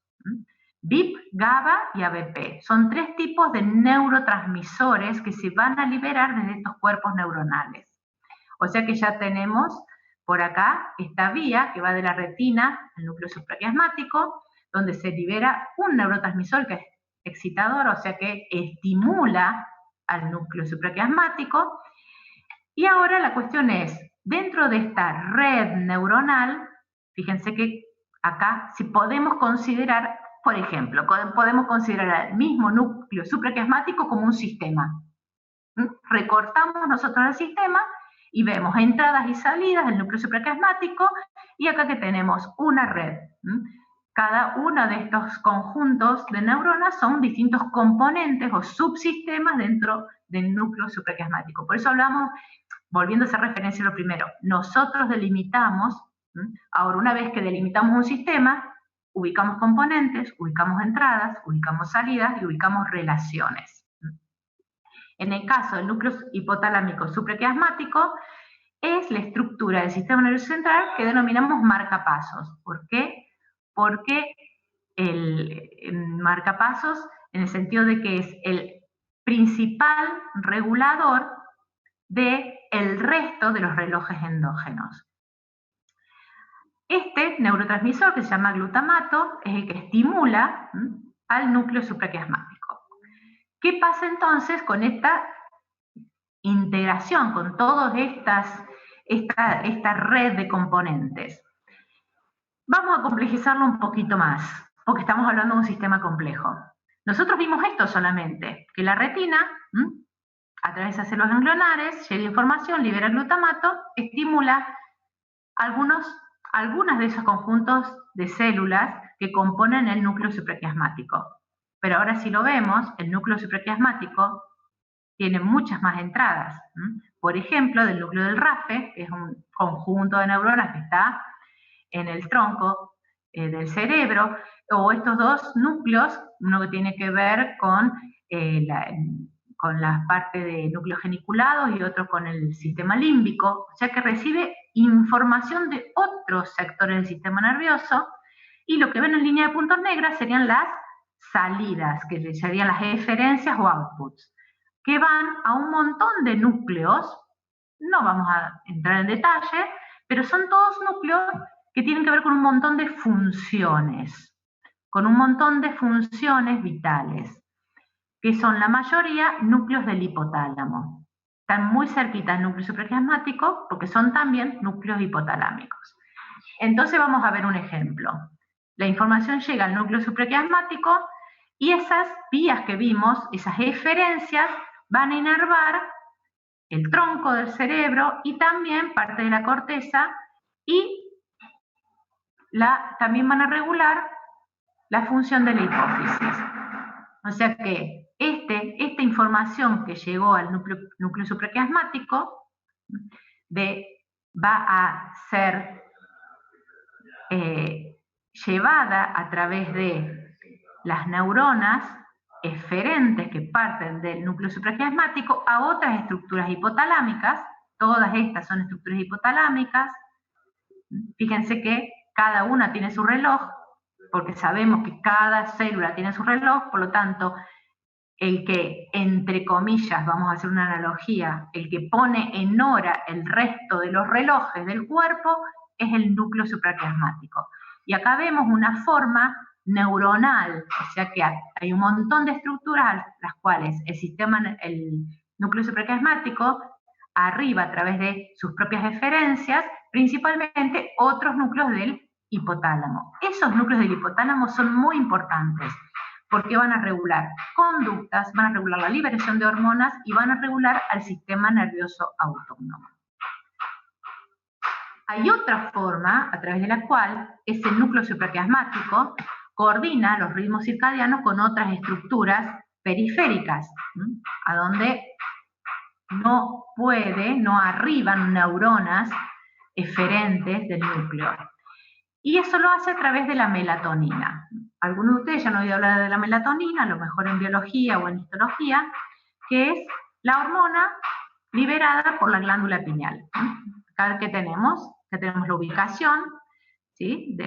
BIP, GABA y ABP. Son 3 tipos de neurotransmisores que se van a liberar desde estos cuerpos neuronales. O sea que ya tenemos por acá esta vía que va de la retina al núcleo supraquiasmático, donde se libera un neurotransmisor que es excitador, o sea que estimula al núcleo supraquiasmático. Y ahora la cuestión es, dentro de esta red neuronal, fíjense que acá si podemos considerar, por ejemplo, podemos considerar el mismo núcleo supraquiasmático como un sistema. Recortamos nosotros el sistema y vemos entradas y salidas del núcleo supraquiasmático, y acá que tenemos una red. Cada uno de estos conjuntos de neuronas son distintos componentes o subsistemas dentro del núcleo supraquiasmático. Por eso hablamos, volviendo a hacer referencia a lo primero, nosotros delimitamos. Ahora, una vez que delimitamos un sistema, ubicamos componentes, ubicamos entradas, ubicamos salidas y ubicamos relaciones. En el caso del núcleo hipotalámico supraquiasmático, es la estructura del sistema nervioso central que denominamos marcapasos. ¿Por qué? Porque el marcapasos, en el sentido de que es el principal regulador del resto de los relojes endógenos. Este neurotransmisor, que se llama glutamato, es el que estimula al núcleo supraquiasmático. ¿Qué pasa entonces con esta integración, con todas esta red de componentes? Vamos a complejizarlo un poquito más, porque estamos hablando de un sistema complejo. Nosotros vimos esto solamente, que la retina, a través de esas células ganglionares, llega información, libera glutamato, estimula algunas de esos conjuntos de células que componen el núcleo supraquiasmático. Pero ahora si lo vemos, el núcleo supraquiasmático tiene muchas más entradas. Por ejemplo, del núcleo del RAFE, que es un conjunto de neuronas que está en el tronco del cerebro, o estos dos núcleos, uno que tiene que ver con la parte de núcleos geniculados y otro con el sistema límbico, o sea que recibe información de otros sectores del sistema nervioso, y lo que ven en línea de puntos negras serían las salidas, que serían las eferencias o outputs, que van a un montón de núcleos. No vamos a entrar en detalle, pero son todos núcleos que tienen que ver con un montón de funciones, vitales, que son la mayoría núcleos del hipotálamo. Están muy cerquita del núcleo supraquiasmático porque son también núcleos hipotalámicos. Entonces vamos a ver un ejemplo. La información llega al núcleo supraquiasmático y esas vías que vimos, esas eferencias, van a inervar el tronco del cerebro y también parte de la corteza, y también van a regular la función de la hipófisis. O sea que esta información que llegó al núcleo supraquiasmático va a ser llevada a través de las neuronas eferentes que parten del núcleo supraquiasmático a otras estructuras hipotalámicas. Todas estas son estructuras hipotalámicas. Fíjense que cada una tiene su reloj, porque sabemos que cada célula tiene su reloj, por lo tanto, el que, entre comillas, vamos a hacer una analogía, el que pone en hora el resto de los relojes del cuerpo es el núcleo supraquiasmático. Y acá vemos una forma neuronal, o sea que hay un montón de estructuras a las cuales el núcleo supraquiasmático arriba a través de sus propias eferencias, principalmente otros núcleos del hipotálamo. Esos núcleos del hipotálamo son muy importantes porque van a regular conductas, van a regular la liberación de hormonas y van a regular al sistema nervioso autónomo. Hay otra forma a través de la cual ese núcleo supraquiasmático coordina los ritmos circadianos con otras estructuras periféricas, a donde no arriban neuronas eferentes del núcleo. Y eso lo hace a través de la melatonina. Algunos de ustedes ya han oído hablar de la melatonina, a lo mejor en biología o en histología, que es la hormona liberada por la glándula pineal. Acá que tenemos la ubicación, ¿sí?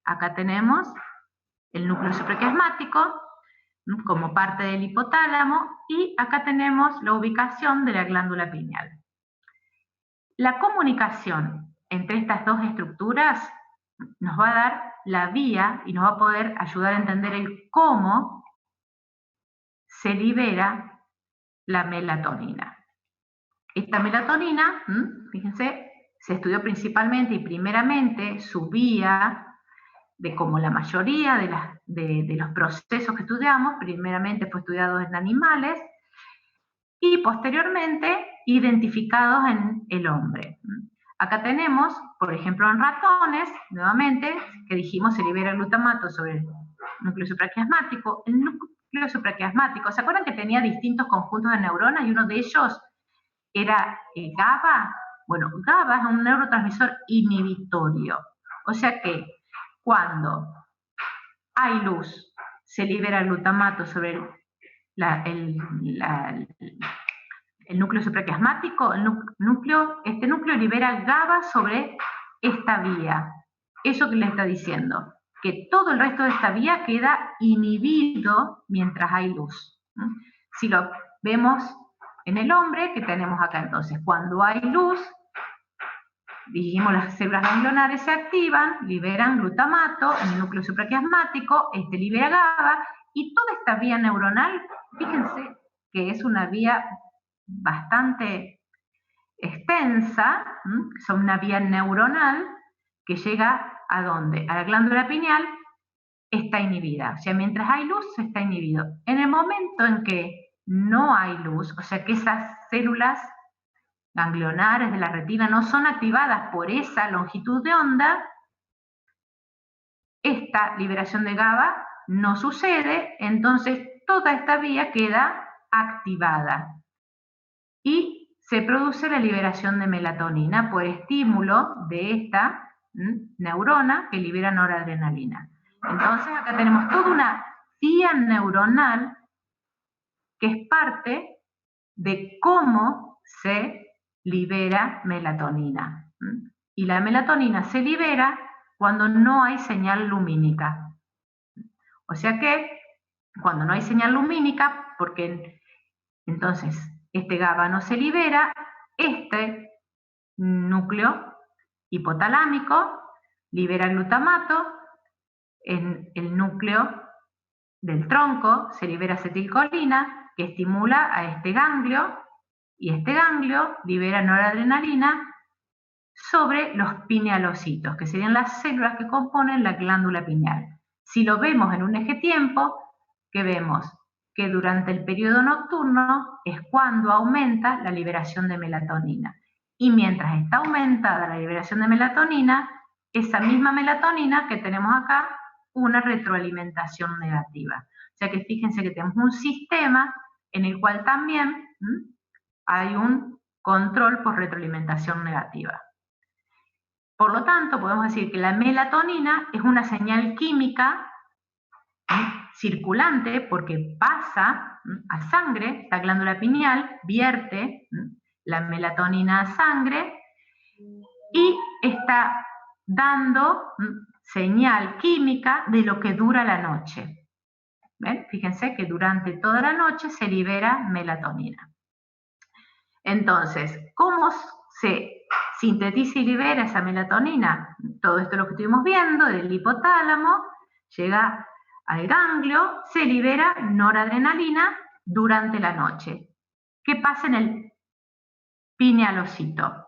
Acá tenemos el núcleo supraquiasmático como parte del hipotálamo y acá tenemos la ubicación de la glándula pineal. La comunicación entre estas dos estructuras nos va a dar la vía y nos va a poder ayudar a entender el cómo se libera la melatonina. Esta melatonina, fíjense, se estudió principalmente y primeramente su vía, de como la mayoría de los procesos que estudiamos, primeramente fue estudiado en animales y posteriormente identificados en el hombre. Acá tenemos, por ejemplo, en ratones, nuevamente, que dijimos se libera el glutamato sobre el núcleo supraquiasmático. El núcleo supraquiasmático, ¿se acuerdan que tenía distintos conjuntos de neuronas y uno de ellos era el GABA? Bueno, GABA es un neurotransmisor inhibitorio. O sea que cuando hay luz, se libera el glutamato sobre el núcleo supraquiasmático, este núcleo libera GABA sobre esta vía. Eso que le está diciendo, que todo el resto de esta vía queda inhibido mientras hay luz. Si lo vemos en el hombre, que tenemos acá entonces, cuando hay luz, dijimos las células ganglionares se activan, liberan glutamato en el núcleo supraquiasmático, este libera GABA, y toda esta vía neuronal, fíjense que es una vía bastante extensa, son una vía neuronal que llega ¿a dónde? A la glándula pineal, está inhibida. O sea, mientras hay luz, está inhibido. En el momento en que no hay luz, o sea que esas células ganglionares de la retina no son activadas por esa longitud de onda, esta liberación de GABA no sucede, entonces toda esta vía queda activada. Y se produce la liberación de melatonina por estímulo de esta neurona que libera noradrenalina. Entonces acá tenemos toda una vía neuronal que es parte de cómo se libera melatonina. Y la melatonina se libera cuando no hay señal lumínica. O sea que cuando no hay señal lumínica, porque entonces este GABA no se libera, este núcleo hipotalámico libera glutamato, en el núcleo del tronco se libera acetilcolina que estimula a este ganglio y este ganglio libera noradrenalina sobre los pinealocitos, que serían las células que componen la glándula pineal. Si lo vemos en un eje tiempo, ¿qué vemos? Que durante el periodo nocturno es cuando aumenta la liberación de melatonina. Y mientras está aumentada la liberación de melatonina, esa misma melatonina que tenemos acá, una retroalimentación negativa. O sea que fíjense que tenemos un sistema en el cual también hay un control por retroalimentación negativa. Por lo tanto, podemos decir que la melatonina es una señal química circulante porque pasa a sangre, esta glándula pineal vierte la melatonina a sangre y está dando señal química de lo que dura la noche. ¿Ven? Fíjense que durante toda la noche se libera melatonina. Entonces, ¿cómo se sintetiza y libera esa melatonina? Todo esto lo que estuvimos viendo, del hipotálamo, llega al ganglio, se libera noradrenalina durante la noche. ¿Qué pasa en el pinealocito?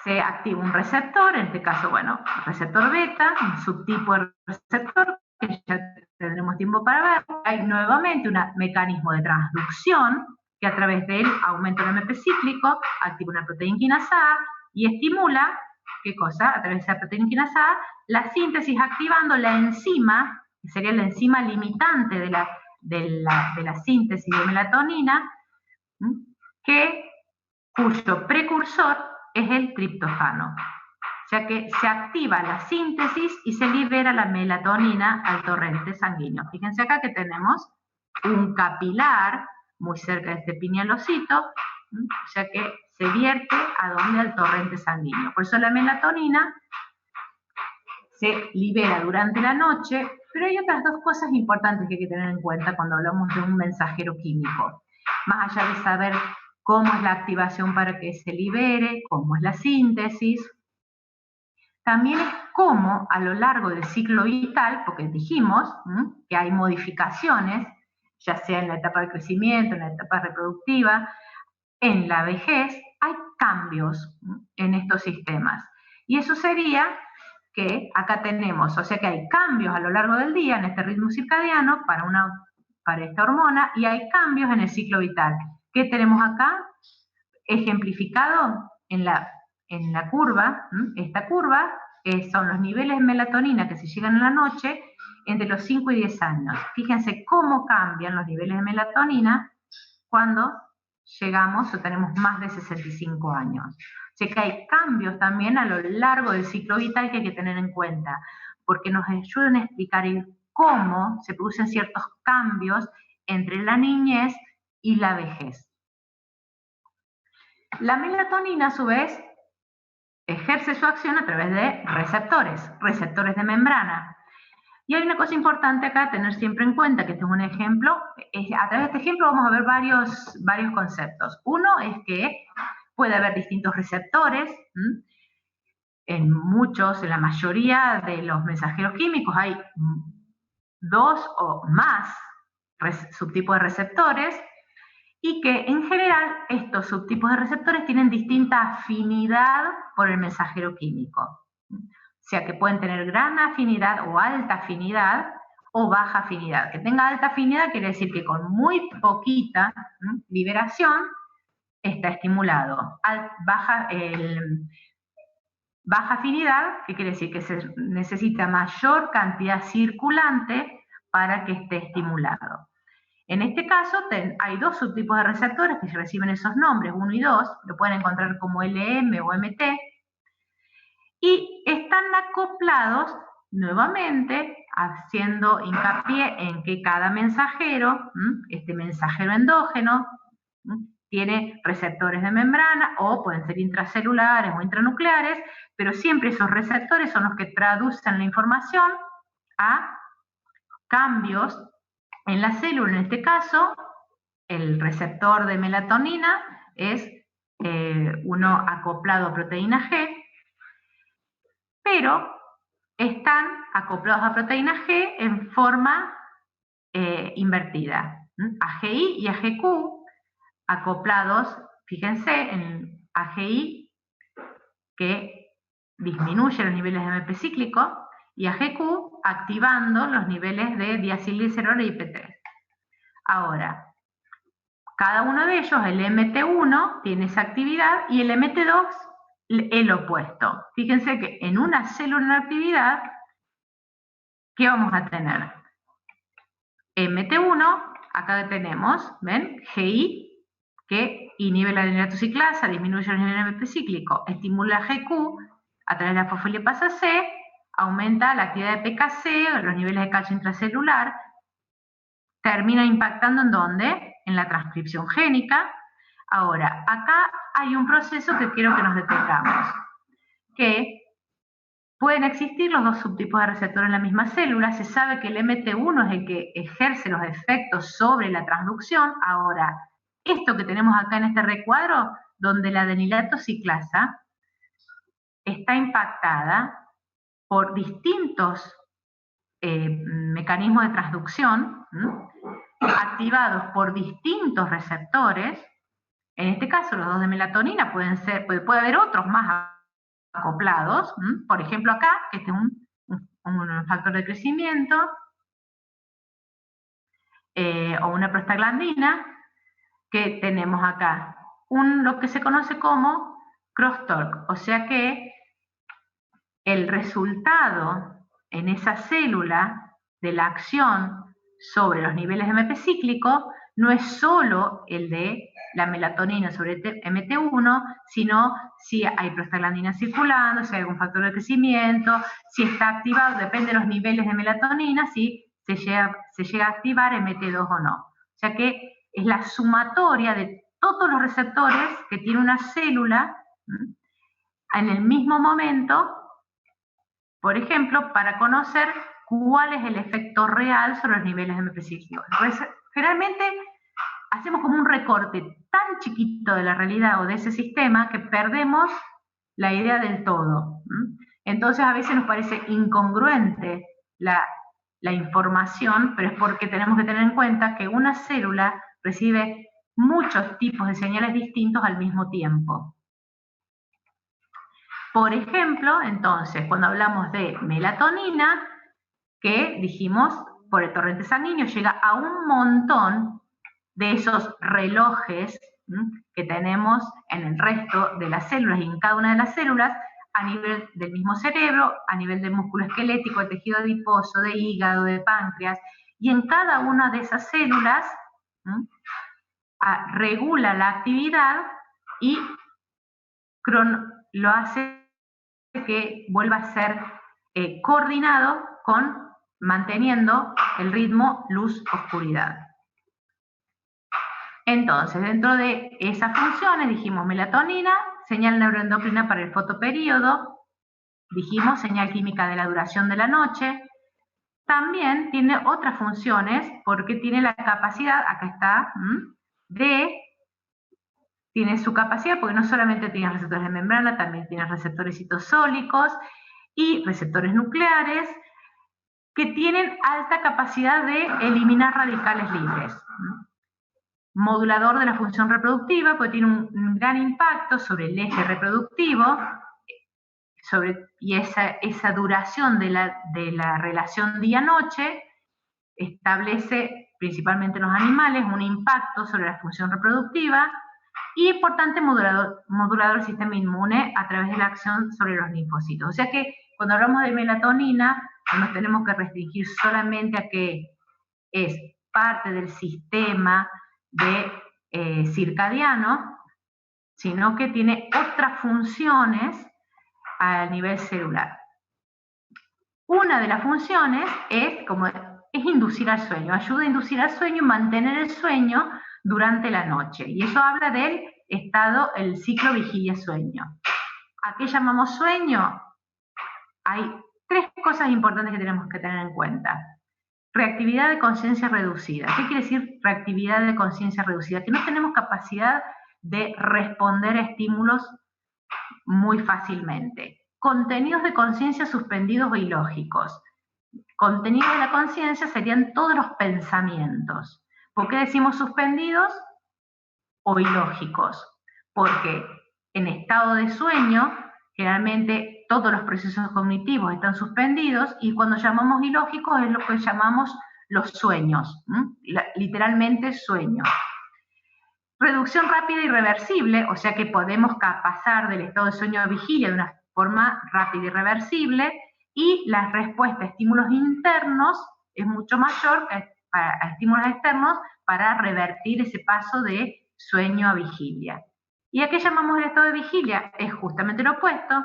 Se activa un receptor, en este caso, bueno, receptor beta, un subtipo de receptor, que ya tendremos tiempo para ver. Hay nuevamente un mecanismo de transducción que a través del aumento del MP cíclico activa una proteína quinasa A y estimula, ¿qué cosa? A través de esa proteína quinasa A, la síntesis activando la enzima, que sería la enzima limitante de la síntesis de melatonina, cuyo precursor es el triptófano. O sea que se activa la síntesis y se libera la melatonina al torrente sanguíneo. Fíjense acá que tenemos un capilar muy cerca de este pinealocito, o sea que se vierte ¿a dónde? Al torrente sanguíneo. Por eso la melatonina se libera durante la noche, pero hay otras dos cosas importantes que hay que tener en cuenta cuando hablamos de un mensajero químico. Más allá de saber cómo es la activación para que se libere, cómo es la síntesis, también es cómo a lo largo del ciclo vital, porque dijimos que hay modificaciones, ya sea en la etapa de crecimiento, en la etapa reproductiva, en la vejez, hay cambios en estos sistemas. Y eso sería que acá tenemos, o sea que hay cambios a lo largo del día en este ritmo circadiano para esta hormona y hay cambios en el ciclo vital. ¿Qué tenemos acá? Ejemplificado en la curva, esta curva son los niveles de melatonina que se llegan en la noche entre los 5 y 10 años. Fíjense cómo cambian los niveles de melatonina cuando llegamos o tenemos más de 65 años. O sea que hay cambios también a lo largo del ciclo vital que hay que tener en cuenta, porque nos ayudan a explicar cómo se producen ciertos cambios entre la niñez y la vejez. La melatonina, a su vez, ejerce su acción a través de receptores de membrana. Y hay una cosa importante acá a tener siempre en cuenta, que este es un ejemplo. A través de este ejemplo vamos a ver varios conceptos. Uno es que puede haber distintos receptores. En la mayoría de los mensajeros químicos hay 2 o más subtipos de receptores, y que en general estos subtipos de receptores tienen distinta afinidad por el mensajero químico. O sea que pueden tener gran afinidad o alta afinidad o baja afinidad. Que tenga alta afinidad quiere decir que con muy poquita liberación está estimulado. Baja afinidad, que quiere decir que se necesita mayor cantidad circulante para que esté estimulado. En este caso hay 2 subtipos de receptores que reciben esos nombres, 1 y 2, lo pueden encontrar como LM o MT, y están acoplados nuevamente haciendo hincapié en que cada mensajero, este mensajero endógeno, tiene receptores de membrana o pueden ser intracelulares o intranucleares, pero siempre esos receptores son los que traducen la información a cambios en la célula. En este caso, el receptor de melatonina es uno acoplado a proteína G, pero están acoplados a proteína G en forma invertida. AGI y AGQ acoplados, fíjense, en AGI que disminuye los niveles de MP cíclico y AGQ activando los niveles de diacilglicerol y IP3. Ahora, cada uno de ellos, el MT1 tiene esa actividad y el MT2 el opuesto. Fíjense que en una célula en actividad, ¿qué vamos a tener? MT1, acá tenemos, ¿ven? GI, que inhibe la nitrociclasa, disminuye los niveles de MP cíclico, estimula GQ, a través de la fosfolipasa C, aumenta la actividad de PKC, los niveles de calcio intracelular, termina impactando ¿en dónde? En la transcripción génica. Ahora, acá hay un proceso que quiero que nos detengamos, que pueden existir los dos subtipos de receptor en la misma célula. Se sabe que el MT1 es el que ejerce los efectos sobre la transducción. Ahora, esto que tenemos acá en este recuadro, donde la adenilato ciclasa está impactada por distintos mecanismos de transducción, activados por distintos receptores. En este caso, los dos de melatonina puede haber otros más acoplados. Por ejemplo, acá, este es un factor de crecimiento, o una prostaglandina, que tenemos acá lo que se conoce como crosstalk, o sea que el resultado en esa célula de la acción sobre los niveles de MP cíclico no es solo el de la melatonina sobre MT1, sino si hay prostaglandina circulando, si hay algún factor de crecimiento, si está activado, depende de los niveles de melatonina, si se llega a activar MT2 o no. O sea que es la sumatoria de todos los receptores que tiene una célula en el mismo momento, por ejemplo, para conocer cuál es el efecto real sobre los niveles de MP cíclico. Generalmente hacemos como un recorte tan chiquito de la realidad o de ese sistema que perdemos la idea del todo. Entonces a veces nos parece incongruente la información, pero es porque tenemos que tener en cuenta que una célula recibe muchos tipos de señales distintos al mismo tiempo. Por ejemplo, entonces, cuando hablamos de melatonina, que dijimos por el torrente sanguíneo llega a un montón de esos relojes que tenemos en el resto de las células y en cada una de las células, a nivel del mismo cerebro, a nivel del músculo esquelético, de tejido adiposo, de hígado, de páncreas, y en cada una de esas células regula la actividad y lo hace que vuelva a ser coordinado con manteniendo el ritmo luz-oscuridad. Entonces, dentro de esas funciones dijimos melatonina, señal neuroendocrina para el fotoperíodo, dijimos señal química de la duración de la noche. También tiene otras funciones porque tiene la capacidad, acá está, tiene su capacidad porque no solamente tiene receptores de membrana, también tiene receptores citosólicos y receptores nucleares que tienen alta capacidad de eliminar radicales libres. Modulador de la función reproductiva, porque tiene un gran impacto sobre el eje reproductivo y esa duración de la relación día-noche establece, principalmente en los animales, un impacto sobre la función reproductiva y, por tanto, modulador del sistema inmune a través de la acción sobre los linfocitos. O sea que cuando hablamos de melatonina, no nos tenemos que restringir solamente a que es parte del sistema circadiano, sino que tiene otras funciones a nivel celular. Una de las funciones es inducir al sueño, ayuda a inducir al sueño y mantener el sueño durante la noche. Y eso habla del el ciclo vigilia-sueño. ¿A qué llamamos sueño? Hay tres cosas importantes que tenemos que tener en cuenta. Reactividad de conciencia reducida. ¿Qué quiere decir reactividad de conciencia reducida? Que no tenemos capacidad de responder a estímulos muy fácilmente. Contenidos de conciencia suspendidos o ilógicos. Contenidos de la conciencia serían todos los pensamientos. ¿Por qué decimos suspendidos o ilógicos? Porque en estado de sueño, generalmente todos los procesos cognitivos están suspendidos y cuando llamamos ilógicos es lo que llamamos los sueños, literalmente sueño. Reducción rápida y reversible, o sea que podemos pasar del estado de sueño a vigilia de una forma rápida y reversible, y la respuesta a estímulos internos es mucho mayor que a estímulos externos para revertir ese paso de sueño a vigilia. ¿Y a qué llamamos el estado de vigilia? Es justamente lo opuesto,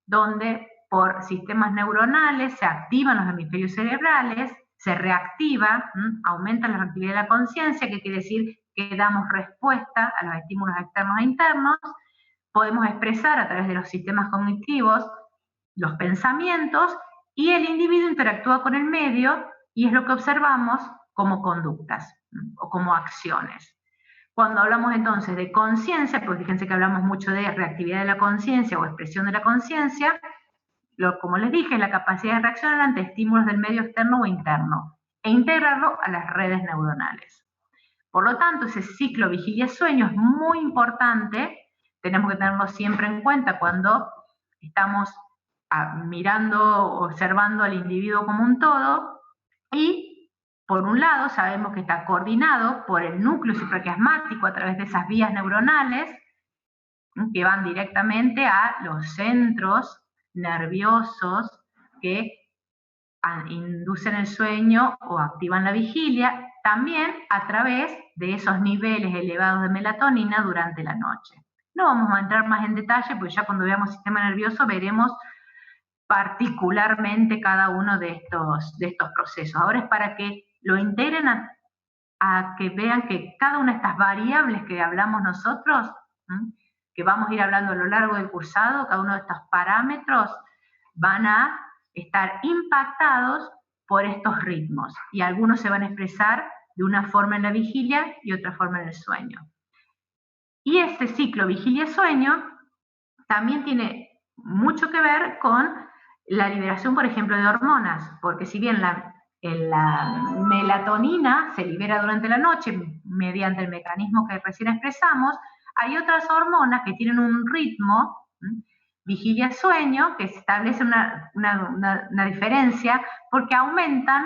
donde por sistemas neuronales se activan los hemisferios cerebrales, se reactiva, aumenta la reactividad de la conciencia, que quiere decir que damos respuesta a los estímulos externos e internos, podemos expresar a través de los sistemas cognitivos los pensamientos, y el individuo interactúa con el medio, y es lo que observamos como conductas o como acciones. Cuando hablamos entonces de conciencia, pues fíjense que hablamos mucho de reactividad de la conciencia o expresión de la conciencia, como les dije, es la capacidad de reaccionar ante estímulos del medio externo o interno e integrarlo a las redes neuronales. Por lo tanto, ese ciclo vigilia-sueño es muy importante, tenemos que tenerlo siempre en cuenta cuando estamos mirando, observando al individuo como un todo, y por un lado sabemos que está coordinado por el núcleo supraquiasmático a través de esas vías neuronales que van directamente a los centros nerviosos que inducen el sueño o activan la vigilia, también a través de esos niveles elevados de melatonina durante la noche. No vamos a entrar más en detalle, porque ya cuando veamos sistema nervioso veremos particularmente cada uno de estos procesos. Ahora es para que lo integren a que vean que cada una de estas variables que hablamos nosotros, que vamos a ir hablando a lo largo del cursado, cada uno de estos parámetros van a estar impactados por estos ritmos, y algunos se van a expresar de una forma en la vigilia y otra forma en el sueño. Y este ciclo vigilia-sueño también tiene mucho que ver con la liberación, por ejemplo, de hormonas, porque si bien la melatonina se libera durante la noche mediante el mecanismo que recién expresamos, hay otras hormonas que tienen un ritmo, vigilia-sueño, que se establece una diferencia porque aumentan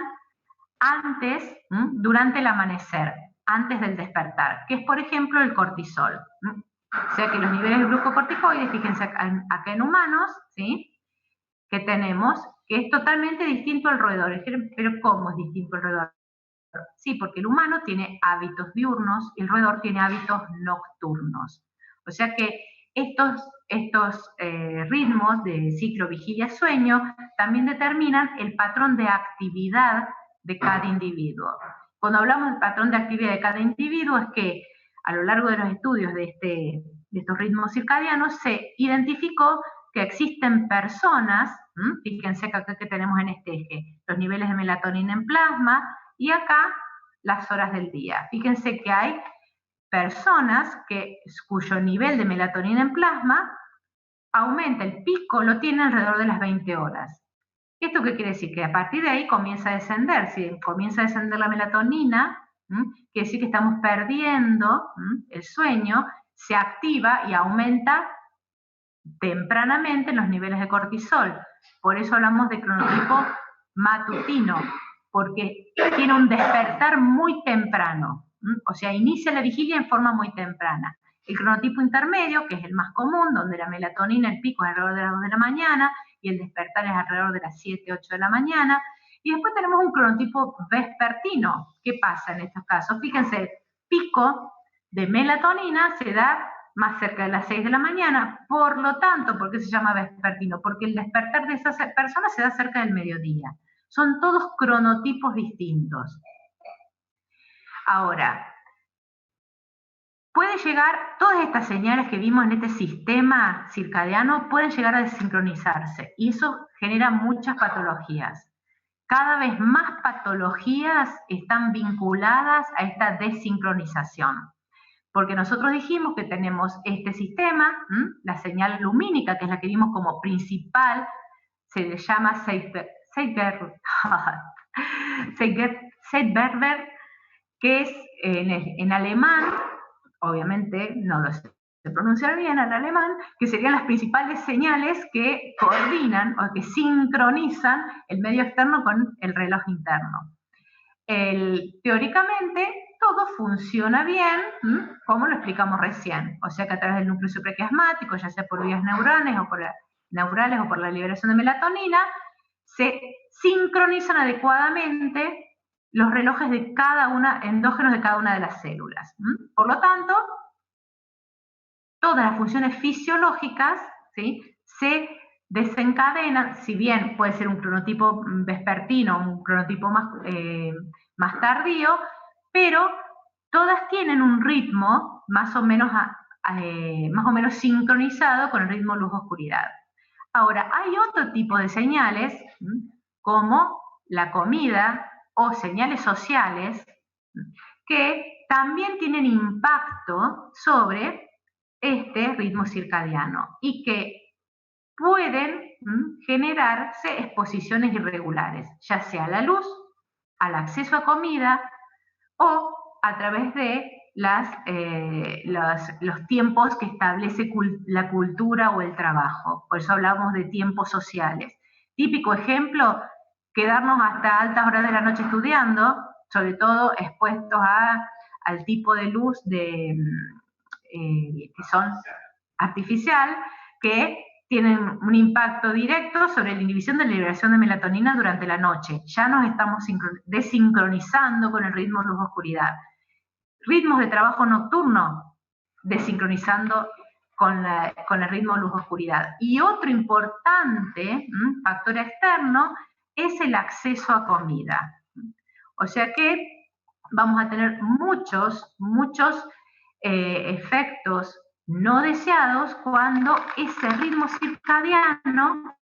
antes, durante el amanecer, antes del despertar, que es, por ejemplo, el cortisol. O sea que los niveles de glucocorticoides, fíjense acá en humanos, ¿sí?, que tenemos, que es totalmente distinto al roedor. Pero ¿cómo es distinto al roedor? Sí, porque el humano tiene hábitos diurnos y el roedor tiene hábitos nocturnos. O sea que estos ritmos de ciclo vigilia-sueño también determinan el patrón de actividad de cada individuo. Cuando hablamos del patrón de actividad de cada individuo es que a lo largo de los estudios de estos ritmos circadianos se identificó que existen personas, fíjense que acá que tenemos en este eje los niveles de melatonina en plasma y acá las horas del día. Fíjense que hay personas cuyo nivel de melatonina en plasma aumenta, el pico lo tiene alrededor de las 20 horas. ¿Esto qué quiere decir? Que a partir de ahí comienza a descender. Si comienza a descender la melatonina, quiere decir que estamos perdiendo el sueño, se activa y aumenta tempranamente los niveles de cortisol. Por eso hablamos de cronotipo matutino, porque tiene un despertar muy temprano, o sea, inicia la vigilia en forma muy temprana. El cronotipo intermedio, que es el más común, donde la melatonina, el pico es alrededor de las 2 de la mañana y el despertar es alrededor de las 7, 8 de la mañana. Y después tenemos un cronotipo vespertino. ¿Qué pasa en estos casos? Fíjense, el pico de melatonina se da más cerca de las 6 de la mañana. Por lo tanto, ¿por qué se llama vespertino? Porque el despertar de esas personas se da cerca del mediodía. Son todos cronotipos distintos. Ahora, puede llegar, todas estas señales que vimos en este sistema circadiano pueden llegar a desincronizarse y eso genera muchas patologías. Cada vez más patologías están vinculadas a esta desincronización. Porque nosotros dijimos que tenemos este sistema, la señal lumínica, que es la que vimos como principal, se le llama Zeitgeber, que es en alemán, obviamente no lo sé pronunciar bien en alemán, que serían las principales señales que coordinan o que sincronizan el medio externo con el reloj interno. Teóricamente, todo funciona bien, como lo explicamos recién. O sea que a través del núcleo supraquiasmático, ya sea por vías neurales o por la liberación de melatonina, se sincronizan adecuadamente los relojes de endógenos de cada una de las células. Por lo tanto, todas las funciones fisiológicas, ¿sí?, se desencadenan, si bien puede ser un cronotipo vespertino, un cronotipo más tardío, pero todas tienen un ritmo más o menos sincronizado con el ritmo luz-oscuridad. Ahora, hay otro tipo de señales, como la comida o señales sociales, que también tienen impacto sobre este ritmo circadiano y que pueden generarse exposiciones irregulares, ya sea a la luz, al acceso a comida o a través de los tiempos que establece la cultura o el trabajo. Por eso hablamos de tiempos sociales. Típico ejemplo, quedarnos hasta altas horas de la noche estudiando, sobre todo expuestos al tipo de luz que son artificial, que tienen un impacto directo sobre la inhibición de la liberación de melatonina durante la noche. Ya nos estamos desincronizando con el ritmo luz-oscuridad. Ritmos de trabajo nocturno, desincronizando con el ritmo luz-oscuridad. Y otro importante factor externo es el acceso a comida. O sea que vamos a tener muchos efectos no deseados cuando ese ritmo circadiano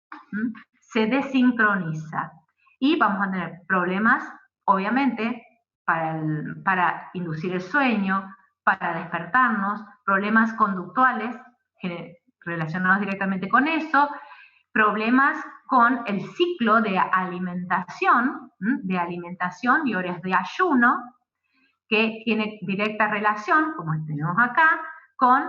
se desincroniza. Y vamos a tener problemas, obviamente, para inducir el sueño, para despertarnos, problemas conductuales relacionados directamente con eso, problemas con el ciclo de alimentación y horas de ayuno, que tiene directa relación, como tenemos acá, con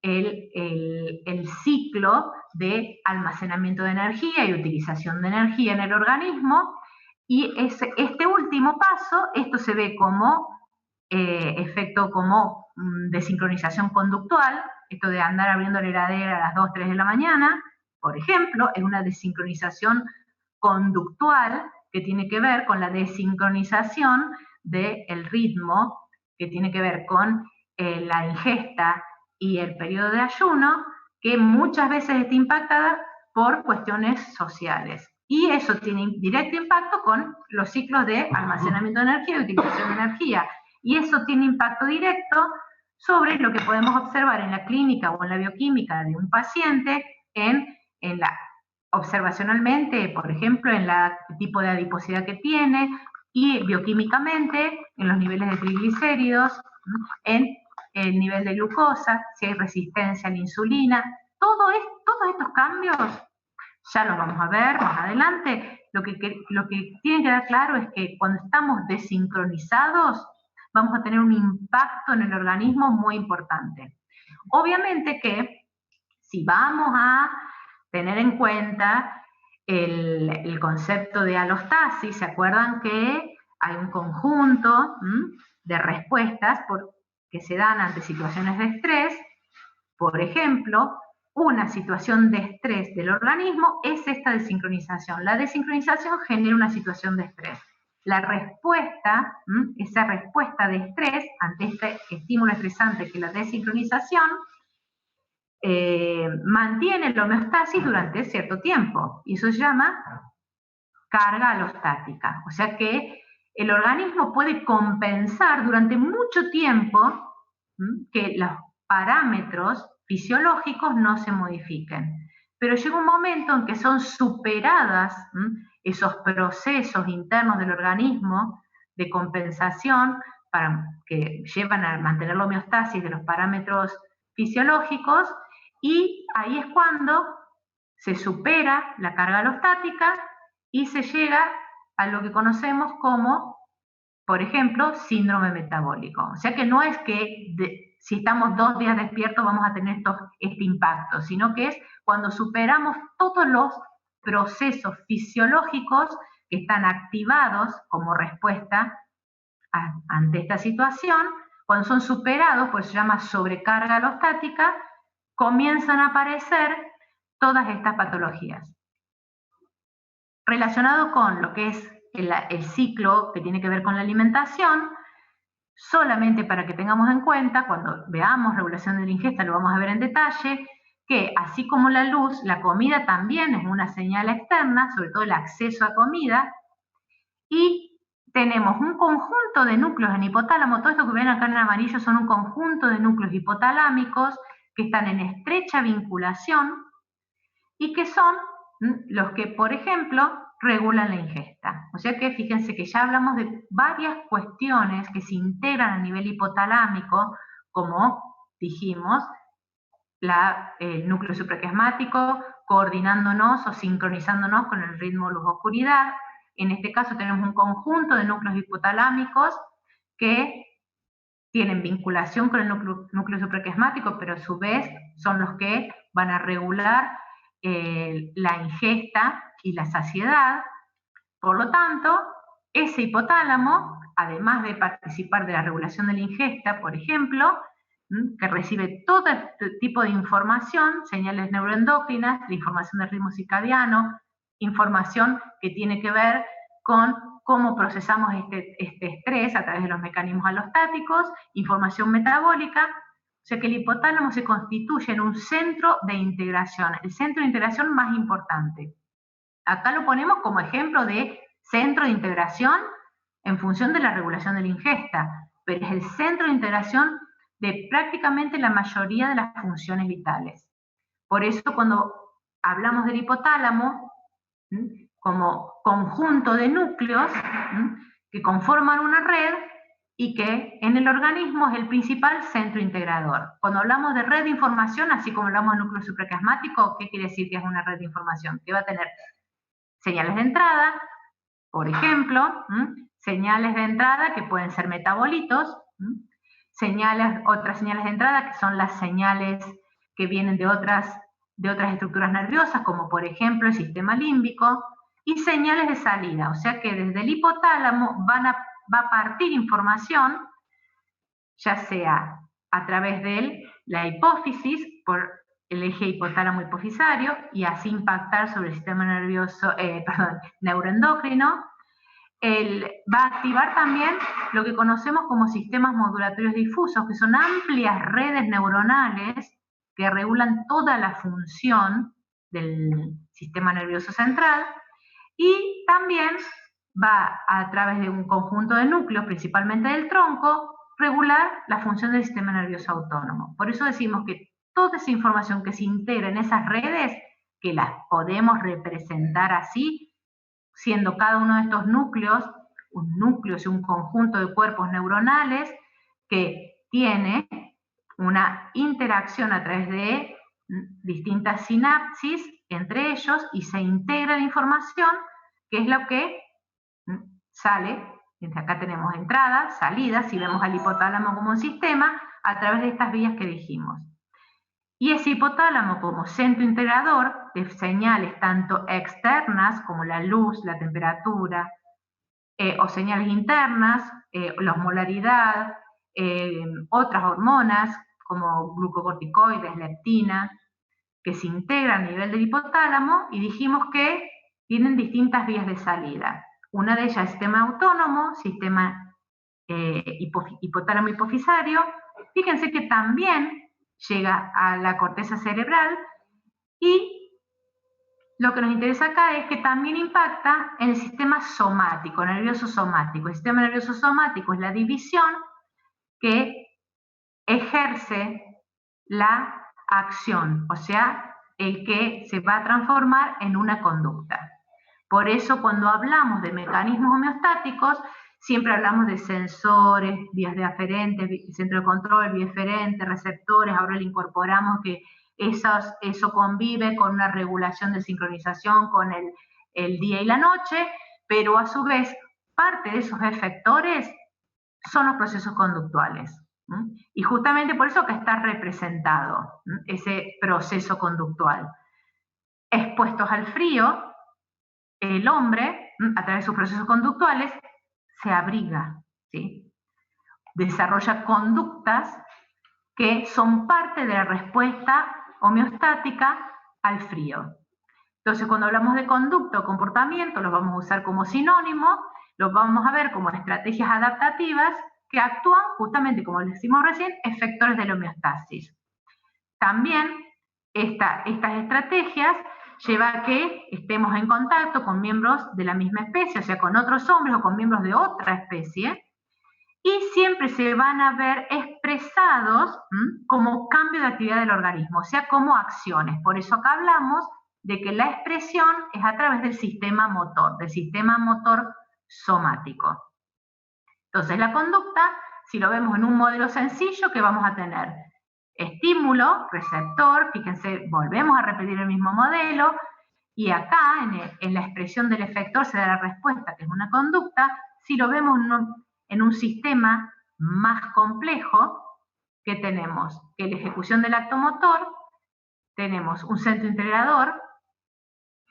el ciclo de almacenamiento de energía y utilización de energía en el organismo. Y este último paso, esto se ve como efecto como desincronización conductual, esto de andar abriendo la heladera a las 2, 3 de la mañana, por ejemplo, es una desincronización conductual que tiene que ver con la desincronización del ritmo, que tiene que ver con la ingesta y el periodo de ayuno, que muchas veces está impactada por cuestiones sociales. Y eso tiene directo impacto con los ciclos de almacenamiento de energía y utilización de energía. Y eso tiene impacto directo sobre lo que podemos observar en la clínica o en la bioquímica de un paciente observacionalmente, por ejemplo, en el tipo de adiposidad que tiene, y bioquímicamente en los niveles de triglicéridos, en el nivel de glucosa, si hay resistencia a la insulina. Todos estos cambios ya los vamos a ver más adelante. Lo que tiene que quedar claro es que cuando estamos desincronizados vamos a tener un impacto en el organismo muy importante. Obviamente que si vamos a tener en cuenta el concepto de alostasis, ¿se acuerdan que hay un conjunto de respuestas que se dan ante situaciones de estrés? Por ejemplo, una situación de estrés del organismo es esta desincronización. La desincronización genera una situación de estrés. La respuesta, esa respuesta de estrés ante este estímulo estresante que es la desincronización, mantiene la homeostasis durante cierto tiempo, y eso se llama carga alostática. O sea que el organismo puede compensar durante mucho tiempo que los parámetros fisiológicos no se modifiquen. Pero llega un momento en que son superadas esos procesos internos del organismo de compensación que llevan a mantener la homeostasis de los parámetros fisiológicos, y ahí es cuando se supera la carga alostática y se llega a lo que conocemos como, por ejemplo, síndrome metabólico. O sea que no es que si estamos 2 días despiertos vamos a tener este impacto, sino que es cuando superamos todos los procesos fisiológicos que están activados como respuesta ante esta situación. Cuando son superados, pues se llama sobrecarga alostática, comienzan a aparecer todas estas patologías. Relacionado con lo que es el ciclo que tiene que ver con la alimentación, solamente para que tengamos en cuenta, cuando veamos regulación de la ingesta, lo vamos a ver en detalle, que así como la luz, la comida también es una señal externa, sobre todo el acceso a comida, y tenemos un conjunto de núcleos en hipotálamo. Todo esto que ven acá en amarillo son un conjunto de núcleos hipotalámicos que están en estrecha vinculación y que son los que, por ejemplo, regulan la ingesta. O sea que fíjense que ya hablamos de varias cuestiones que se integran a nivel hipotalámico, como dijimos, el núcleo supraquiasmático, coordinándonos o sincronizándonos con el ritmo luz-oscuridad. En este caso tenemos un conjunto de núcleos hipotalámicos que tienen vinculación con el núcleo supraquiasmático, pero a su vez son los que van a regular la ingesta y la saciedad. Por lo tanto, ese hipotálamo, además de participar de la regulación de la ingesta, por ejemplo, que recibe todo este tipo de información, señales neuroendocrinas, la información del ritmo circadiano, información que tiene que ver con cómo procesamos este estrés a través de los mecanismos alostáticos, información metabólica. O sea que el hipotálamo se constituye en un centro de integración, el centro de integración más importante. Acá lo ponemos como ejemplo de centro de integración en función de la regulación de la ingesta, pero es el centro de integración de prácticamente la mayoría de las funciones vitales. Por eso cuando hablamos del hipotálamo como conjunto de núcleos que conforman una red y que en el organismo es el principal centro integrador. Cuando hablamos de red de información, así como hablamos de núcleo supraquiasmático, ¿qué quiere decir que es una red de información? Que va a tener señales de entrada, por ejemplo, señales de entrada que pueden ser metabolitos, otras señales de entrada que son las señales que vienen de otras estructuras nerviosas, como por ejemplo el sistema límbico, y señales de salida, o sea que desde el hipotálamo va a partir información, ya sea a través de la hipófisis, por el eje hipotálamo hipofisario, y así impactar sobre el sistema nervioso, neuroendocrino. Va a activar también lo que conocemos como sistemas modulatorios difusos, que son amplias redes neuronales que regulan toda la función del sistema nervioso central, y también va a través de un conjunto de núcleos, principalmente del tronco, regular la función del sistema nervioso autónomo. Por eso decimos que toda esa información que se integra en esas redes, que las podemos representar así, siendo cada uno de estos núcleos un núcleo y un conjunto de cuerpos neuronales que tiene una interacción a través de distintas sinapsis entre ellos y se integra la información, que es lo que sale. Acá tenemos entrada, salida, si vemos al hipotálamo como un sistema, a través de estas vías que dijimos. Y ese hipotálamo como centro integrador de señales tanto externas como la luz, la temperatura, o señales internas, la osmolaridad, otras hormonas como glucocorticoides, leptina, que se integran a nivel del hipotálamo, y dijimos que tienen distintas vías de salida. Una de ellas es el sistema autónomo, sistema hipotálamo hipofisario. Fíjense que también llega a la corteza cerebral, y lo que nos interesa acá es que también impacta en el sistema somático, nervioso somático. El sistema nervioso somático es la división que ejerce la acción, o sea, el que se va a transformar en una conducta. Por eso cuando hablamos de mecanismos homeostáticos, siempre hablamos de sensores, vías de aferentes, centro de control, vía eferente, receptores. Ahora le incorporamos que eso convive con una regulación de sincronización con el día y la noche, pero a su vez parte de esos efectores son los procesos conductuales. Y justamente por eso que está representado ese proceso conductual. Expuestos al frío, el hombre, a través de sus procesos conductuales, se abriga, ¿sí? Desarrolla conductas que son parte de la respuesta homeostática al frío. Entonces, cuando hablamos de conducta o comportamiento, los vamos a usar como sinónimo, los vamos a ver como estrategias adaptativas que actúan justamente, como les decimos recién, efectores de la homeostasis. También estas estrategias lleva a que estemos en contacto con miembros de la misma especie, o sea, con otros hombres o con miembros de otra especie, y siempre se van a ver expresados como cambio de actividad del organismo, o sea, como acciones. Por eso acá hablamos de que la expresión es a través del sistema motor somático. Entonces, la conducta, si lo vemos en un modelo sencillo, ¿qué vamos a tener? Estímulo, receptor, fíjense, volvemos a repetir el mismo modelo, y acá, en la expresión del efector, se da la respuesta, que es una conducta. Si lo vemos en un sistema más complejo, ¿qué tenemos? Que la ejecución del acto motor, tenemos un centro integrador,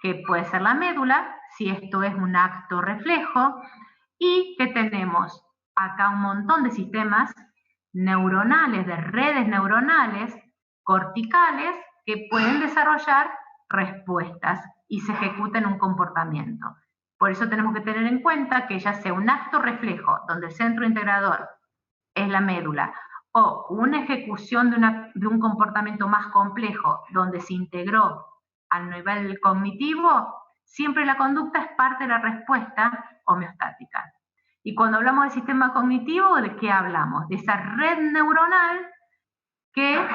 que puede ser la médula, si esto es un acto reflejo, y que tenemos acá un montón de sistemas neuronales, de redes neuronales corticales, que pueden desarrollar respuestas y se ejecutan un comportamiento. Por eso tenemos que tener en cuenta que ya sea un acto reflejo, donde el centro integrador es la médula, o una ejecución de un comportamiento más complejo, donde se integró al nivel cognitivo, siempre la conducta es parte de la respuesta homeostática. Y cuando hablamos del sistema cognitivo, ¿de qué hablamos? De esa red neuronal que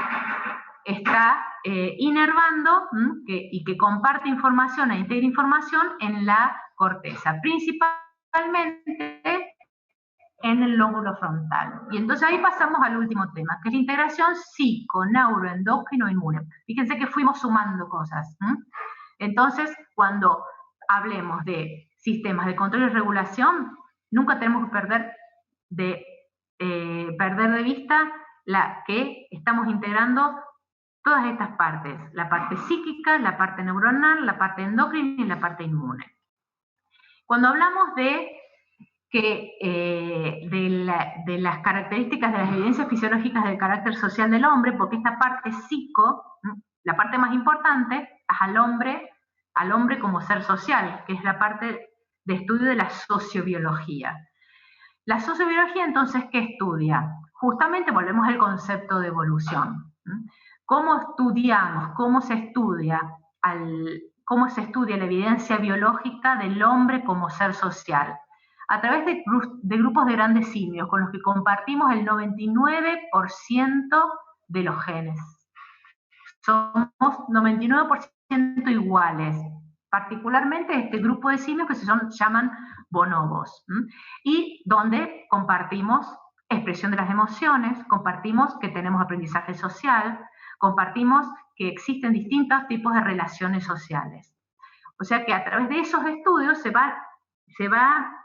está inervando y que comparte información e integra información en la corteza, principalmente en el lóbulo frontal. Y entonces ahí pasamos al último tema, que es la integración psico, neuro, endocrino, inmune. Fíjense que fuimos sumando cosas. Entonces, cuando hablemos de sistemas de control y regulación, nunca tenemos que perder de vista que estamos integrando todas estas partes, la parte psíquica, la parte neuronal, la parte endocrina y la parte inmune. Cuando hablamos de las características de las evidencias fisiológicas del carácter social del hombre, porque esta parte psico, la parte más importante, es al hombre como ser social, que es la parte de estudio de la sociobiología. La sociobiología, entonces, ¿qué estudia? Justamente volvemos al concepto de evolución. ¿Cómo estudiamos, cómo se estudia la evidencia biológica del hombre como ser social? A través de grupos de grandes simios, con los que compartimos el 99% de los genes. Somos 99% iguales, particularmente este grupo de simios que se llaman bonobos, y donde compartimos expresión de las emociones, compartimos que tenemos aprendizaje social, compartimos que existen distintos tipos de relaciones sociales. O sea que a través de esos estudios se va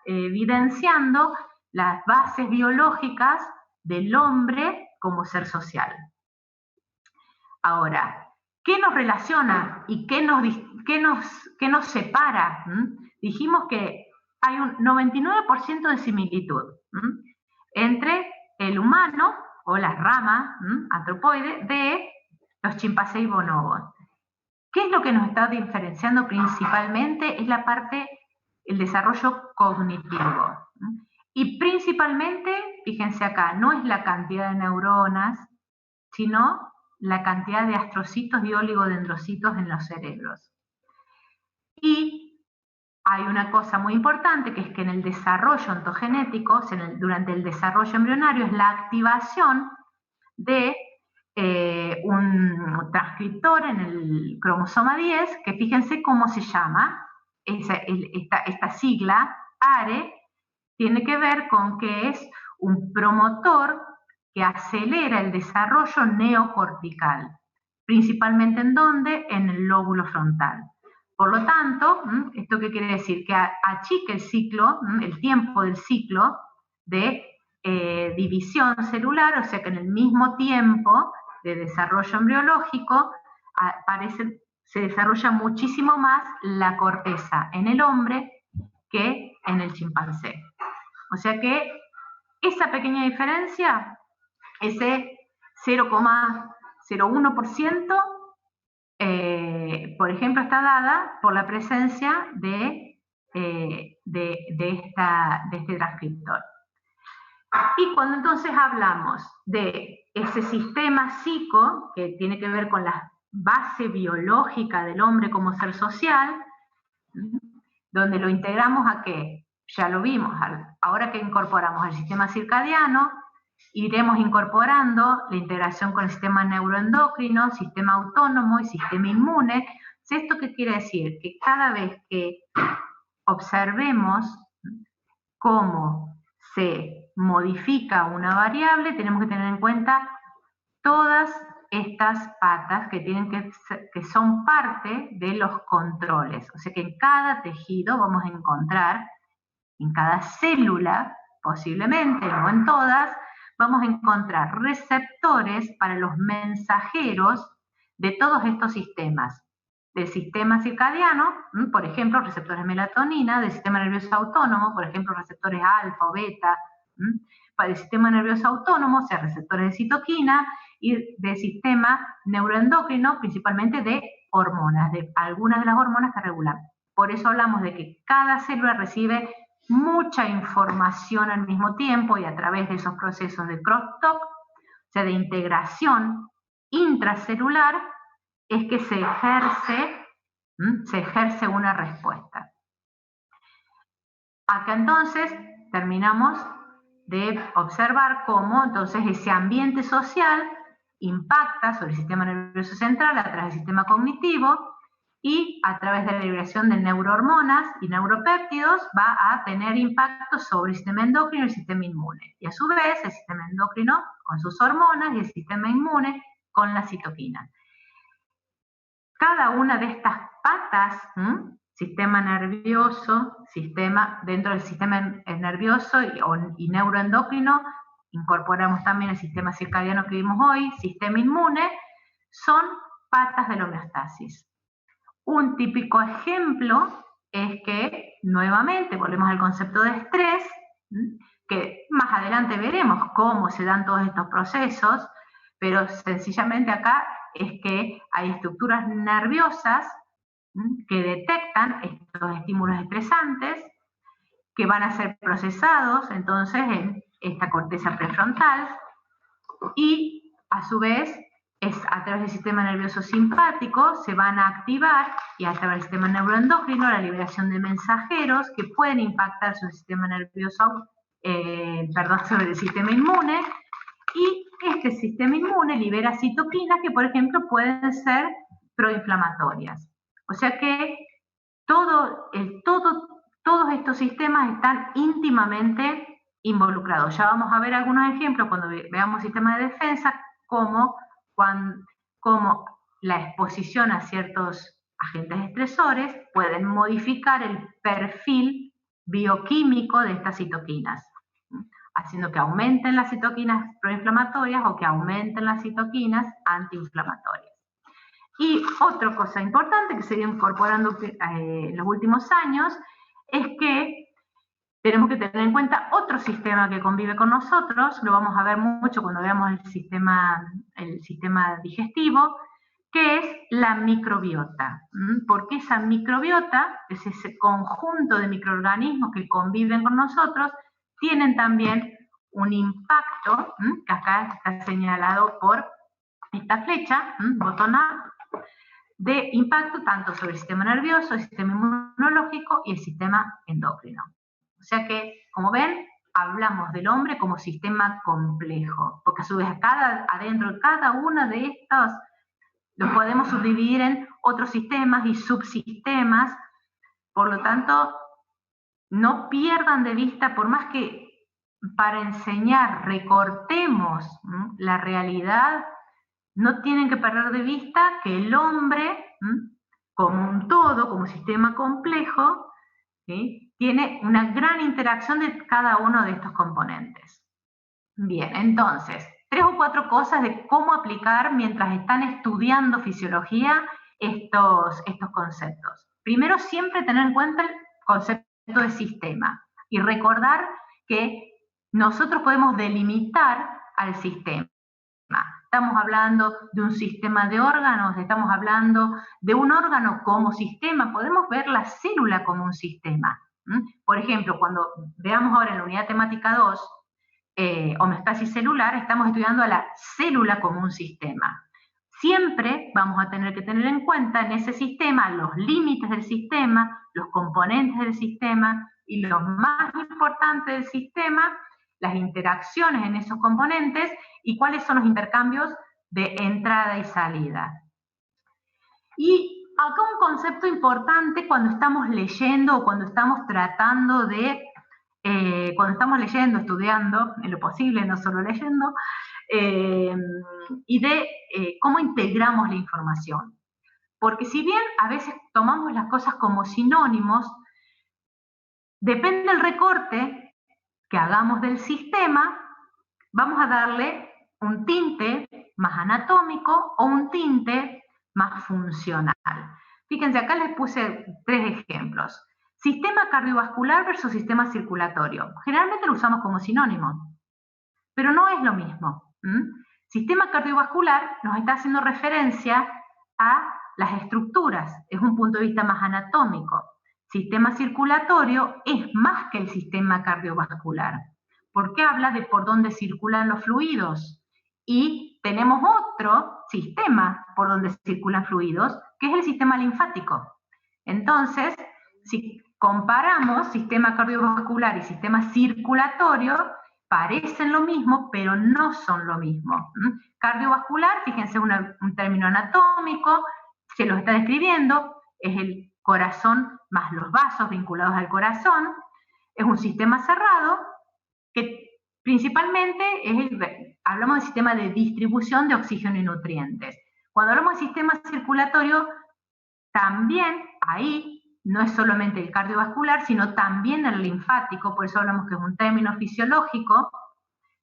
evidenciando las bases biológicas del hombre como ser social. Ahora, ¿qué nos relaciona y qué nos separa? Dijimos que hay un 99% de similitud entre el humano o la rama antropoide de los chimpancés y bonobos. ¿Qué es lo que nos está diferenciando principalmente? Es la parte, el desarrollo cognitivo. Y principalmente, fíjense acá, no es la cantidad de neuronas, sino la cantidad de astrocitos y oligodendrocitos en los cerebros. Y hay una cosa muy importante, que es que en el desarrollo ontogenético, durante el desarrollo embrionario, es la activación de un transcriptor en el cromosoma 10, que fíjense cómo se llama, esta sigla, ARE, tiene que ver con que es un promotor que acelera el desarrollo neocortical, principalmente ¿en dónde? En el lóbulo frontal. Por lo tanto, ¿esto qué quiere decir? Que achica el ciclo, el tiempo del ciclo de división celular, o sea que en el mismo tiempo de desarrollo embriológico se desarrolla muchísimo más la corteza en el hombre que en el chimpancé. O sea que esa pequeña diferencia, ese 0,01%, por ejemplo, está dada por la presencia de este transcriptor. Y cuando entonces hablamos de ese sistema psico, que tiene que ver con las base biológica del hombre como ser social, donde lo integramos a qué, ya lo vimos, ahora que incorporamos al sistema circadiano, iremos incorporando la integración con el sistema neuroendocrino, sistema autónomo y sistema inmune. ¿Esto qué quiere decir? Que cada vez que observemos cómo se modifica una variable, tenemos que tener en cuenta todas estas patas que son parte de los controles. O sea que en cada tejido vamos a encontrar, en cada célula, posiblemente, no en todas, vamos a encontrar receptores para los mensajeros de todos estos sistemas. Del sistema circadiano, por ejemplo, receptores de melatonina, del sistema nervioso autónomo, por ejemplo, receptores alfa o beta, para el sistema nervioso autónomo, o sea, receptores de citoquina, y del sistema neuroendocrino, principalmente de hormonas, de algunas de las hormonas que regulan. Por eso hablamos de que cada célula recibe mucha información al mismo tiempo y a través de esos procesos de crosstalk, o sea, de integración intracelular, es que se ejerce una respuesta. Acá entonces terminamos de observar cómo entonces ese ambiente social impacta sobre el sistema nervioso central a través del sistema cognitivo y a través de la liberación de neurohormonas y neuropéptidos va a tener impacto sobre el sistema endocrino y el sistema inmune. Y a su vez el sistema endocrino con sus hormonas y el sistema inmune con la citoquina. Cada una de estas patas, sistema nervioso, dentro del sistema nervioso y neuroendocrino, incorporamos también el sistema circadiano que vimos hoy, sistema inmune, son patas de la homeostasis. Un típico ejemplo es que, nuevamente, volvemos al concepto de estrés, que más adelante veremos cómo se dan todos estos procesos, pero sencillamente acá es que hay estructuras nerviosas que detectan estos estímulos estresantes, que van a ser procesados entonces en esta corteza prefrontal y a su vez a través del sistema nervioso simpático se van a activar y a través del sistema neuroendocrino la liberación de mensajeros que pueden impactar sobre el sistema nervioso, sobre el sistema inmune, y este sistema inmune libera citoquinas que, por ejemplo, pueden ser proinflamatorias. O sea que todos estos sistemas están íntimamente involucrados. Ya vamos a ver algunos ejemplos cuando veamos sistemas de defensa, como la exposición a ciertos agentes estresores pueden modificar el perfil bioquímico de estas citoquinas, haciendo que aumenten las citoquinas proinflamatorias o que aumenten las citoquinas antiinflamatorias. Y otra cosa importante que se ha ido incorporando en los últimos años es que tenemos que tener en cuenta otro sistema que convive con nosotros, lo vamos a ver mucho cuando veamos el sistema digestivo, que es la microbiota. Porque esa microbiota, es ese conjunto de microorganismos que conviven con nosotros, tienen también un impacto, que acá está señalado por esta flecha, botón A, de impacto tanto sobre el sistema nervioso, el sistema inmunológico y el sistema endocrino. O sea que, como ven, hablamos del hombre como sistema complejo, porque a su vez adentro de cada una de estos los podemos subdividir en otros sistemas y subsistemas. Por lo tanto, no pierdan de vista, por más que para enseñar recortemos la realidad, no tienen que perder de vista que el hombre, como un todo, como sistema complejo, ¿sí?, tiene una gran interacción de cada uno de estos componentes. Bien, entonces, 3 o 4 cosas de cómo aplicar mientras están estudiando fisiología estos conceptos. Primero, siempre tener en cuenta el concepto de sistema y recordar que nosotros podemos delimitar al sistema. Estamos hablando de un sistema de órganos, estamos hablando de un órgano como sistema, podemos ver la célula como un sistema. Por ejemplo, cuando veamos ahora en la unidad temática 2, homeostasis celular, estamos estudiando a la célula como un sistema. siempre vamos a tener que tener en cuenta en ese sistema los límites del sistema, los componentes del sistema y lo más importante del sistema, las interacciones en esos componentes y cuáles son los intercambios de entrada y salida. Y acá un concepto importante cuando estamos leyendo o cuando estamos tratando de, cuando estamos leyendo, estudiando, en lo posible, no solo leyendo, y de cómo integramos la información. Porque si bien a veces tomamos las cosas como sinónimos, depende del recorte que hagamos del sistema, vamos a darle un tinte más anatómico o un tinte más funcional. Fíjense, acá les puse 3 ejemplos. Sistema cardiovascular versus sistema circulatorio. Generalmente lo usamos como sinónimo, pero no es lo mismo. Sistema cardiovascular nos está haciendo referencia a las estructuras, es un punto de vista más anatómico. Sistema circulatorio es más que el sistema cardiovascular, porque habla de por dónde circulan los fluidos. Y tenemos otro sistema por donde circulan fluidos, que es el sistema linfático. Entonces, si comparamos sistema cardiovascular y sistema circulatorio, parecen lo mismo, pero no son lo mismo. Cardiovascular, fíjense, un término anatómico, se lo está describiendo, es el corazón más los vasos vinculados al corazón, es un sistema cerrado que principalmente hablamos del sistema de distribución de oxígeno y nutrientes. Cuando hablamos de sistema circulatorio, también ahí no es solamente el cardiovascular, sino también el linfático, por eso hablamos que es un término fisiológico.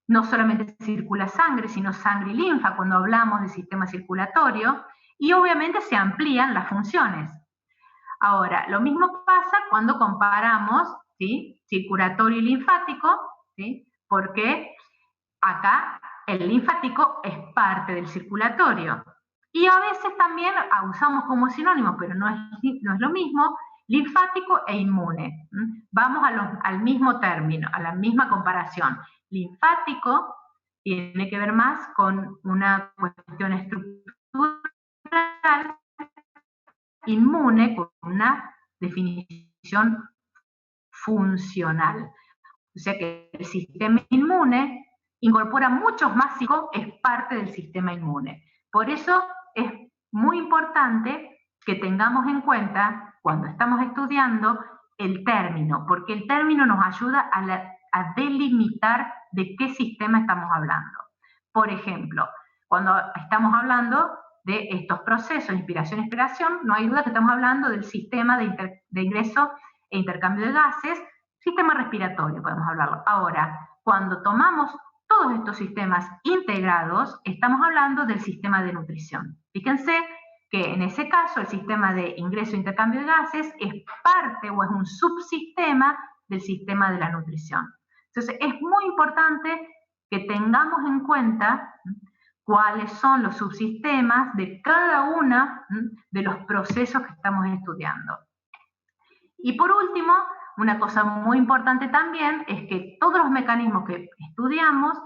No solamente circula sangre, sino sangre y linfa cuando hablamos de sistema circulatorio, y obviamente se amplían las funciones. Ahora, lo mismo pasa cuando comparamos, ¿sí?, circulatorio y linfático, ¿sí?, porque acá el linfático es parte del circulatorio. Y a veces también usamos como sinónimo, pero no es lo mismo, linfático e inmune. Vamos al mismo término, a la misma comparación. Linfático tiene que ver más con una cuestión estructural, inmune con una definición funcional. O sea que el sistema inmune incorpora muchos más psicos, es parte del sistema inmune. Por eso es muy importante que tengamos en cuenta, cuando estamos estudiando, el término, porque el término nos ayuda a delimitar de qué sistema estamos hablando. Por ejemplo, cuando estamos hablando de estos procesos, inspiración-expiración, no hay duda que estamos hablando del sistema de ingreso e intercambio de gases, sistema respiratorio, podemos hablarlo. Ahora, cuando tomamos todos estos sistemas integrados, estamos hablando del sistema de nutrición. Fíjense que en ese caso el sistema de ingreso e intercambio de gases es parte o es un subsistema del sistema de la nutrición. Entonces, es muy importante que tengamos en cuenta cuáles son los subsistemas de cada uno de los procesos que estamos estudiando. Y por último, una cosa muy importante también es que todos los mecanismos que estudiamos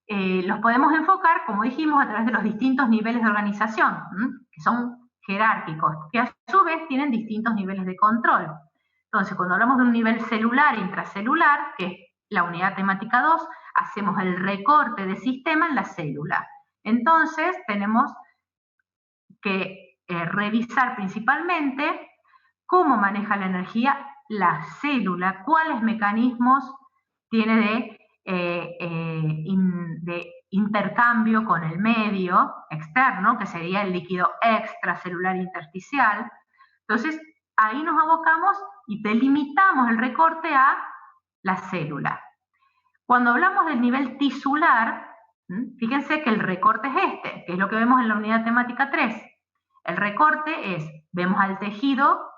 los podemos enfocar, como dijimos, a través de los distintos niveles de organización, que son jerárquicos, que a su vez tienen distintos niveles de control. Entonces, cuando hablamos de un nivel celular e intracelular, que es la unidad temática 2, hacemos el recorte de sistema en la célula. Entonces, tenemos que revisar principalmente cómo maneja la energía la célula, cuáles mecanismos tiene de intercambio con el medio externo, que sería el líquido extracelular intersticial. Entonces, ahí nos abocamos y delimitamos el recorte a la célula. Cuando hablamos del nivel tisular, fíjense que el recorte es este, que es lo que vemos en la unidad temática 3. El recorte es, vemos al tejido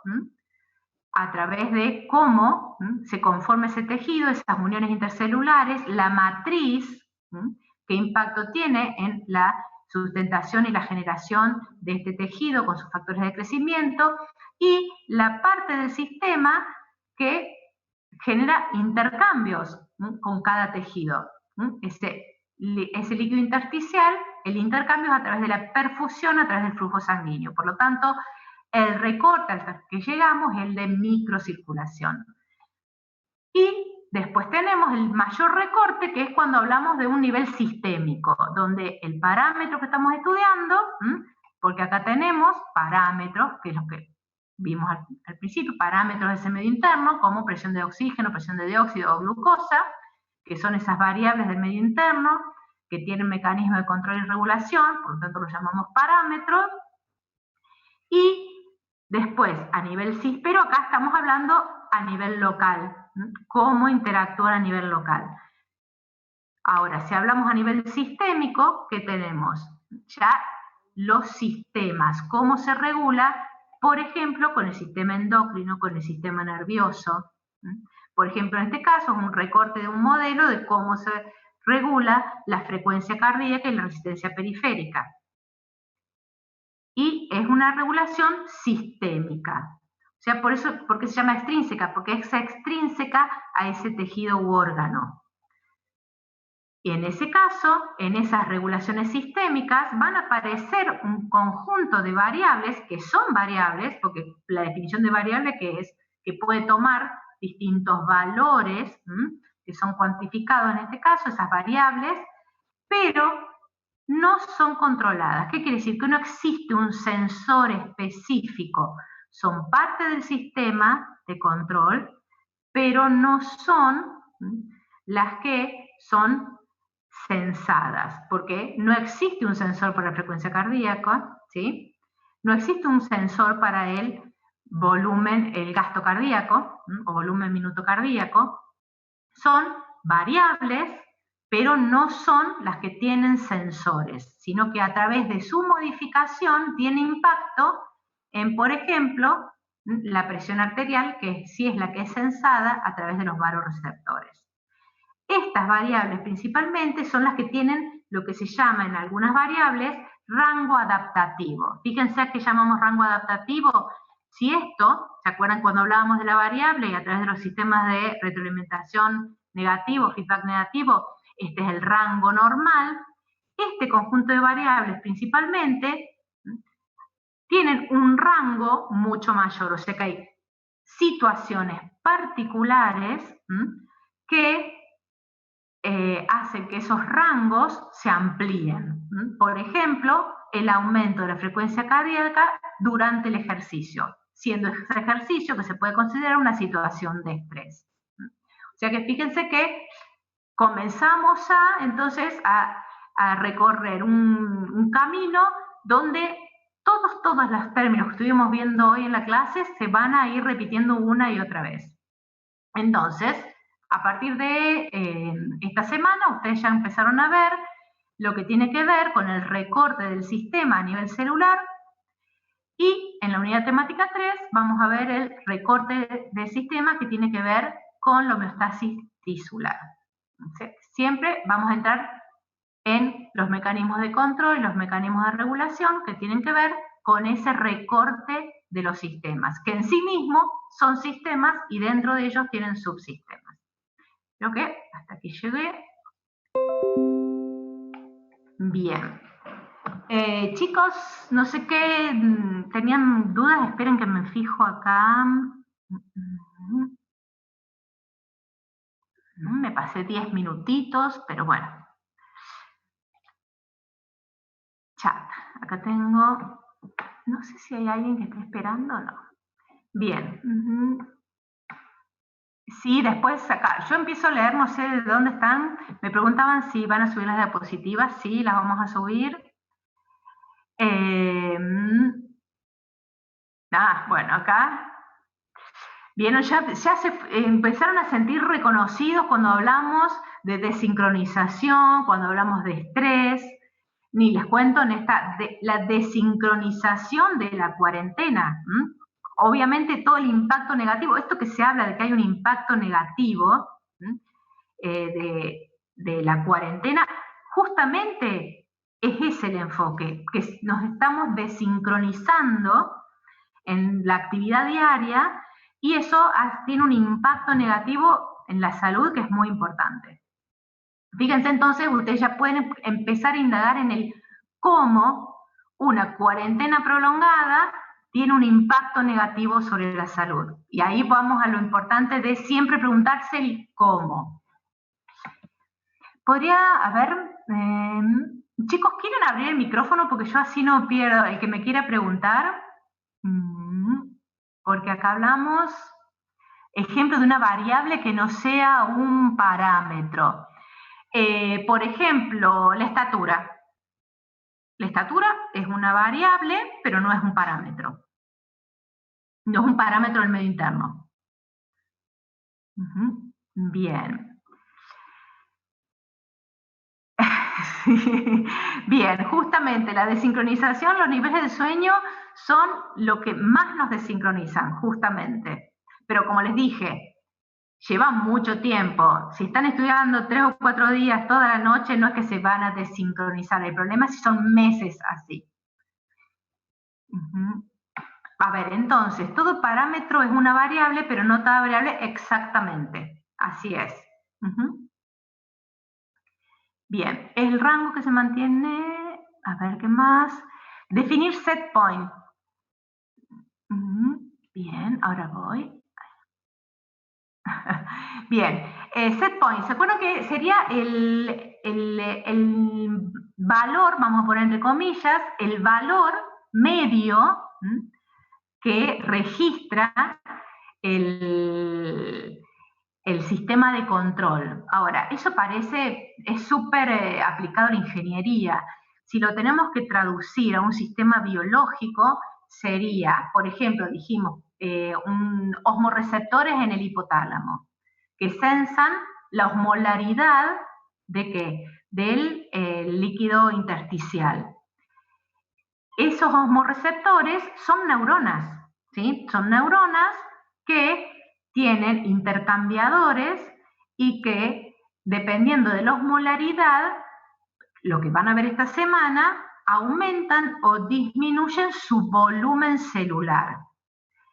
a través de cómo se conforma ese tejido, esas uniones intercelulares, la matriz, qué impacto tiene en la sustentación y la generación de este tejido con sus factores de crecimiento, y la parte del sistema que genera intercambios con cada tejido. Ese líquido intersticial el intercambio es a través de la perfusión, a través del flujo sanguíneo. Por lo tanto, el recorte al que llegamos es el de microcirculación. Y después tenemos el mayor recorte, que es cuando hablamos de un nivel sistémico, donde el parámetro que estamos estudiando, porque acá tenemos parámetros, que es lo que vimos al principio, parámetros de ese medio interno, como presión de oxígeno, presión de dióxido o glucosa, que son esas variables del medio interno, que tienen mecanismo de control y regulación, por lo tanto los llamamos parámetros. Y después, a nivel pero acá estamos hablando a nivel local, cómo interactuar a nivel local. Ahora, si hablamos a nivel sistémico, ¿qué tenemos? Ya los sistemas, cómo se regula, por ejemplo, con el sistema endocrino, con el sistema nervioso. Por ejemplo, en este caso es un recorte de un modelo de cómo se regula la frecuencia cardíaca y la resistencia periférica. Y es una regulación sistémica. O sea, por eso, ¿por qué se llama extrínseca? Porque es extrínseca a ese tejido u órgano. Y en ese caso, en esas regulaciones sistémicas, van a aparecer un conjunto de variables, que son variables, porque la definición de variable que es que puede tomar distintos valores, que son cuantificados en este caso, esas variables, pero no son controladas. ¿Qué quiere decir? Que no existe un sensor específico. Son parte del sistema de control, pero no son las que son censadas, porque no existe un sensor para la frecuencia cardíaca, ¿sí? No existe un sensor para el volumen, el gasto cardíaco, o volumen minuto cardíaco. Son variables, pero no son las que tienen sensores, sino que a través de su modificación tiene impacto en, por ejemplo, la presión arterial, que sí es la que es censada a través de los varoreceptores. Estas variables principalmente son las que tienen lo que se llama en algunas variables rango adaptativo. Fíjense a qué llamamos rango adaptativo. Si esto, ¿se acuerdan cuando hablábamos de la variable y a través de los sistemas de retroalimentación negativo, feedback negativo, este es el rango normal? Este conjunto de variables principalmente tienen un rango mucho mayor, o sea que hay situaciones particulares que hacen que esos rangos se amplíen. Por ejemplo, el aumento de la frecuencia cardíaca durante el ejercicio, siendo ese ejercicio que se puede considerar una situación de estrés. O sea que fíjense que comenzamos entonces a recorrer un camino donde todos los términos que estuvimos viendo hoy en la clase se van a ir repitiendo una y otra vez. Entonces, a partir de esta semana, ustedes ya empezaron a ver lo que tiene que ver con el recorte del sistema a nivel celular, y en la unidad temática 3 vamos a ver el recorte del sistema que tiene que ver con la homeostasis tisular. Siempre vamos a entrar en los mecanismos de control y los mecanismos de regulación que tienen que ver con ese recorte de los sistemas, que en sí mismos son sistemas y dentro de ellos tienen subsistemas. Creo que hasta aquí llegué. Bien. Chicos, no sé qué, tenían dudas, esperen que me fijo acá. Me pasé 10 minutitos, pero bueno. Chat, acá tengo, no sé si hay alguien que esté esperando o no. Bien. Sí, después acá, yo empiezo a leer, no sé de dónde están, me preguntaban si van a subir las diapositivas, sí, las vamos a subir. Bueno, acá, vieron, ya se empezaron a sentir reconocidos cuando hablamos de desincronización, cuando hablamos de estrés, ni les cuento en la desincronización de la cuarentena. Obviamente todo el impacto negativo, esto que se habla de que hay un impacto negativo de la cuarentena, justamente es ese el enfoque, que nos estamos desincronizando en la actividad diaria y eso tiene un impacto negativo en la salud que es muy importante. Fíjense entonces, ustedes ya pueden empezar a indagar en el cómo una cuarentena prolongada tiene un impacto negativo sobre la salud. Y ahí vamos a lo importante de siempre preguntarse el cómo. Podría, a ver, chicos, ¿quieren abrir el micrófono? Porque yo así no pierdo el que me quiera preguntar. Porque acá hablamos, ejemplo de una variable que no sea un parámetro. Por ejemplo, la estatura. La estatura es una variable, pero no es un parámetro. No es un parámetro del medio interno. Bien. Bien, justamente la desincronización, los niveles de sueño son lo que más nos desincronizan, justamente. Pero como les dije, lleva mucho tiempo. Si están estudiando 3 o 4 días toda la noche, no es que se van a desincronizar. El problema es si son meses así. A ver, entonces, todo parámetro es una variable, pero no toda variable exactamente. Así es. Bien, el rango que se mantiene, a ver, ¿qué más? Definir set point. Bien, ahora voy. Bien, set point, ¿se acuerdan que sería el valor, vamos a poner entre comillas, el valor medio que registra el sistema de control? Ahora, eso parece, es súper aplicado a la ingeniería. Si lo tenemos que traducir a un sistema biológico, sería, por ejemplo, dijimos, osmoreceptores en el hipotálamo, que sensan la osmolaridad ¿de qué? Del líquido intersticial. Esos osmoreceptores son neuronas, ¿sí? Son neuronas que tienen intercambiadores y que, dependiendo de la osmolaridad, lo que van a ver esta semana, aumentan o disminuyen su volumen celular.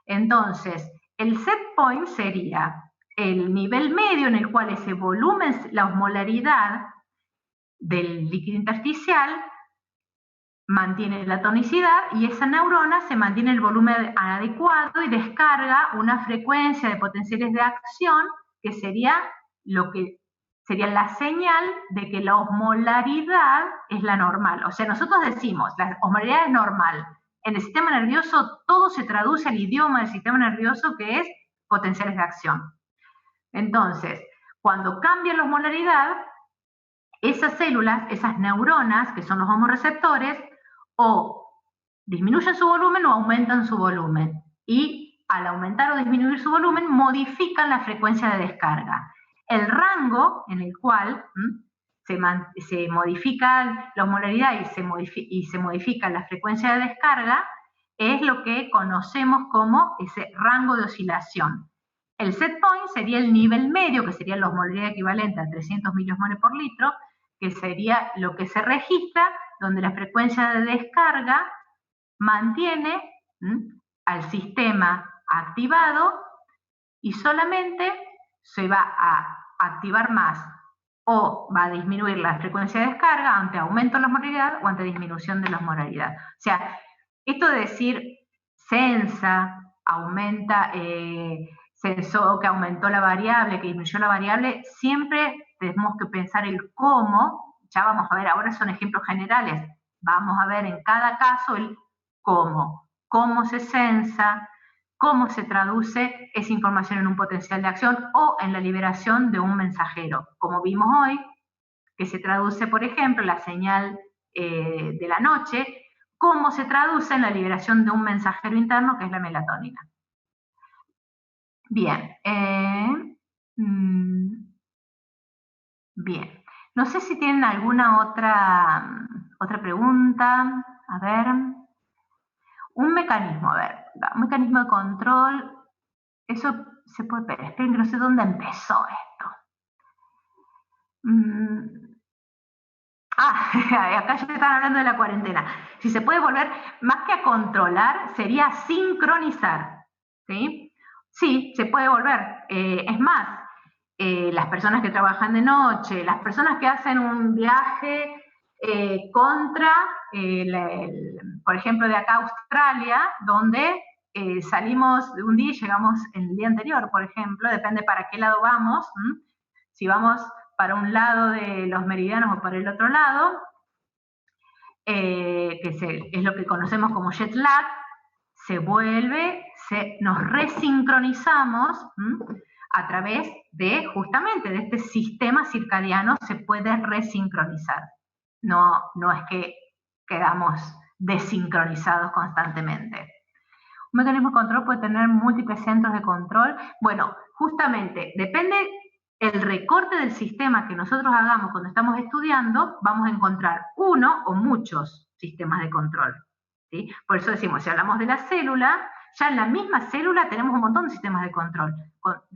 Entonces, el set point sería el nivel medio en el cual ese volumen, la osmolaridad del líquido intersticial, mantiene la tonicidad y esa neurona se mantiene el volumen adecuado y descarga una frecuencia de potenciales de acción que sería lo que sería la señal de que la osmolaridad es la normal. O sea, nosotros decimos, la osmolaridad es normal. En el sistema nervioso todo se traduce al idioma del sistema nervioso, que es potenciales de acción. Entonces, cuando cambia la osmolaridad, esas células, esas neuronas, que son los osmoreceptores, o disminuyen su volumen o aumentan su volumen. Y al aumentar o disminuir su volumen, modifican la frecuencia de descarga. El rango en el cual se modifica la osmolaridad y se modifica la frecuencia de descarga es lo que conocemos como ese rango de oscilación. El set point sería el nivel medio, que sería la osmolaridad equivalente a 300 miliosmoles por litro, que sería lo que se registra, donde la frecuencia de descarga mantiene al sistema activado y solamente se va a activar más o va a disminuir la frecuencia de descarga ante aumento de la osmolaridad o ante disminución de la osmolaridad. O sea, esto de decir sensa, aumenta, sensó que aumentó la variable, que disminuyó la variable, siempre tenemos que pensar el cómo. Ya vamos a ver, ahora son ejemplos generales, vamos a ver en cada caso el cómo se sensa, cómo se traduce esa información en un potencial de acción o en la liberación de un mensajero, como vimos hoy, que se traduce, por ejemplo, la señal de la noche, cómo se traduce en la liberación de un mensajero interno, que es la melatonina. Bien. Bien. No sé si tienen alguna otra pregunta. A ver. Un mecanismo, a ver. Un mecanismo de control. Eso se puede ver. Esperen que no sé dónde empezó esto. Acá ya están hablando de la cuarentena. Si se puede volver, más que a controlar, sería sincronizar. ¿Sí? Sí, se puede volver. Es más, las personas que trabajan de noche, las personas que hacen un viaje contra, por ejemplo, de acá a Australia, donde salimos de un día y llegamos el día anterior, por ejemplo, depende para qué lado vamos, si vamos para un lado de los meridianos o para el otro lado, que es lo que conocemos como jet lag, se vuelve, nos resincronizamos a través de, justamente, de este sistema circadiano, se puede resincronizar. No es que quedamos desincronizados constantemente. Un mecanismo de control puede tener múltiples centros de control. Bueno, justamente, depende el recorte del sistema que nosotros hagamos cuando estamos estudiando, vamos a encontrar uno o muchos sistemas de control, ¿sí? Por eso decimos, si hablamos de la célula, ya en la misma célula tenemos un montón de sistemas de control.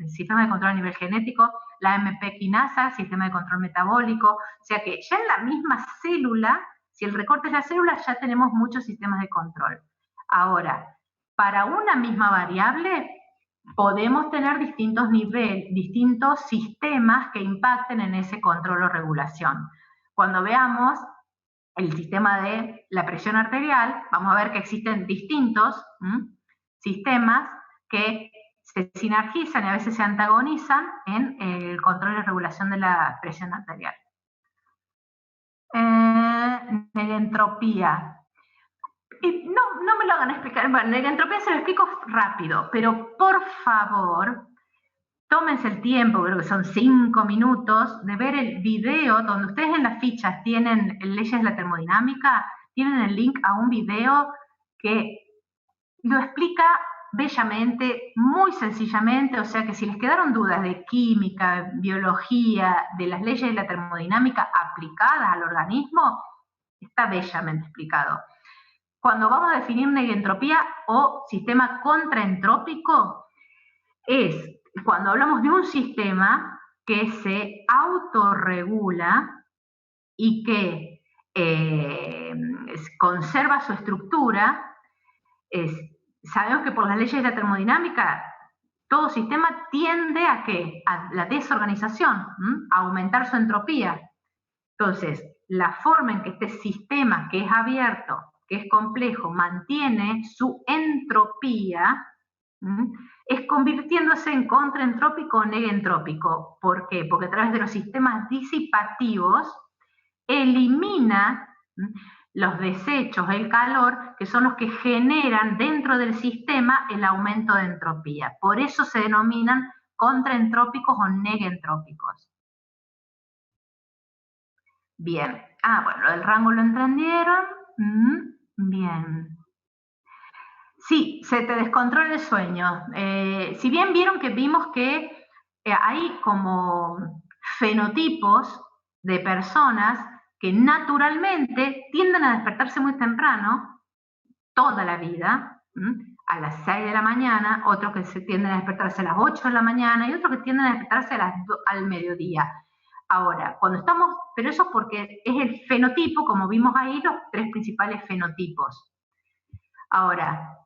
Sistema de control a nivel genético, la AMP quinasa, sistema de control metabólico. O sea que ya en la misma célula, si el recorte es la célula, ya tenemos muchos sistemas de control. Ahora, para una misma variable, podemos tener distintos niveles, distintos sistemas que impacten en ese control o regulación. Cuando veamos el sistema de la presión arterial, vamos a ver que existen distintos sistemas que se sinergizan y a veces se antagonizan en el control y regulación de la presión arterial. Negentropía. Y no me lo hagan explicar. Bueno, negentropía se lo explico rápido, pero por favor, tómense el tiempo, creo que son 5 minutos, de ver el video donde ustedes en las fichas tienen leyes de la termodinámica, tienen el link a un video que lo explica bellamente, muy sencillamente, o sea que si les quedaron dudas de química, biología, de las leyes de la termodinámica aplicadas al organismo, está bellamente explicado. Cuando vamos a definir negentropía o sistema contraentrópico, es cuando hablamos de un sistema que se autorregula y que conserva su estructura. Sabemos que por las leyes de la termodinámica, todo sistema tiende a ¿qué? A la desorganización, a aumentar su entropía. Entonces, la forma en que este sistema, que es abierto, que es complejo, mantiene su entropía, es convirtiéndose en contraentrópico o negentrópico. ¿Por qué? Porque a través de los sistemas disipativos elimina los desechos, el calor, que son los que generan dentro del sistema el aumento de entropía. Por eso se denominan contraentrópicos o negentrópicos. Bien. Bueno, lo del rango lo entendieron. Bien. Sí, se te descontrola el sueño. Si bien vimos que hay como fenotipos de personas que naturalmente tienden a despertarse muy temprano, toda la vida, a las 6 de la mañana, otros que se tienden a despertarse a las 8 de la mañana y otros que tienden a despertarse al mediodía. Ahora, cuando estamos, pero eso es porque es el fenotipo, como vimos ahí, los 3 principales fenotipos. Ahora,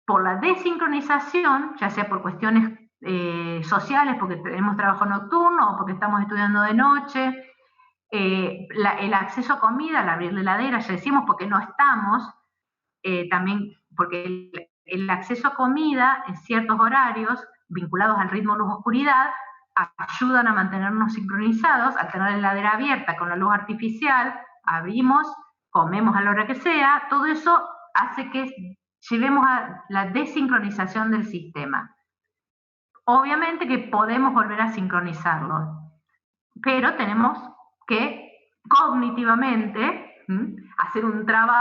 por la desincronización, ya sea por cuestiones sociales, porque tenemos trabajo nocturno o porque estamos estudiando de noche, el acceso a comida, al abrir la heladera, ya decimos porque no estamos, también porque el acceso a comida en ciertos horarios vinculados al ritmo luz-oscuridad ayudan a mantenernos sincronizados. Al tener la heladera abierta con la luz artificial, abrimos, comemos a la hora que sea, todo eso hace que llevemos a la desincronización del sistema. Obviamente que podemos volver a sincronizarlo, pero tenemos que cognitivamente hacer un trabajo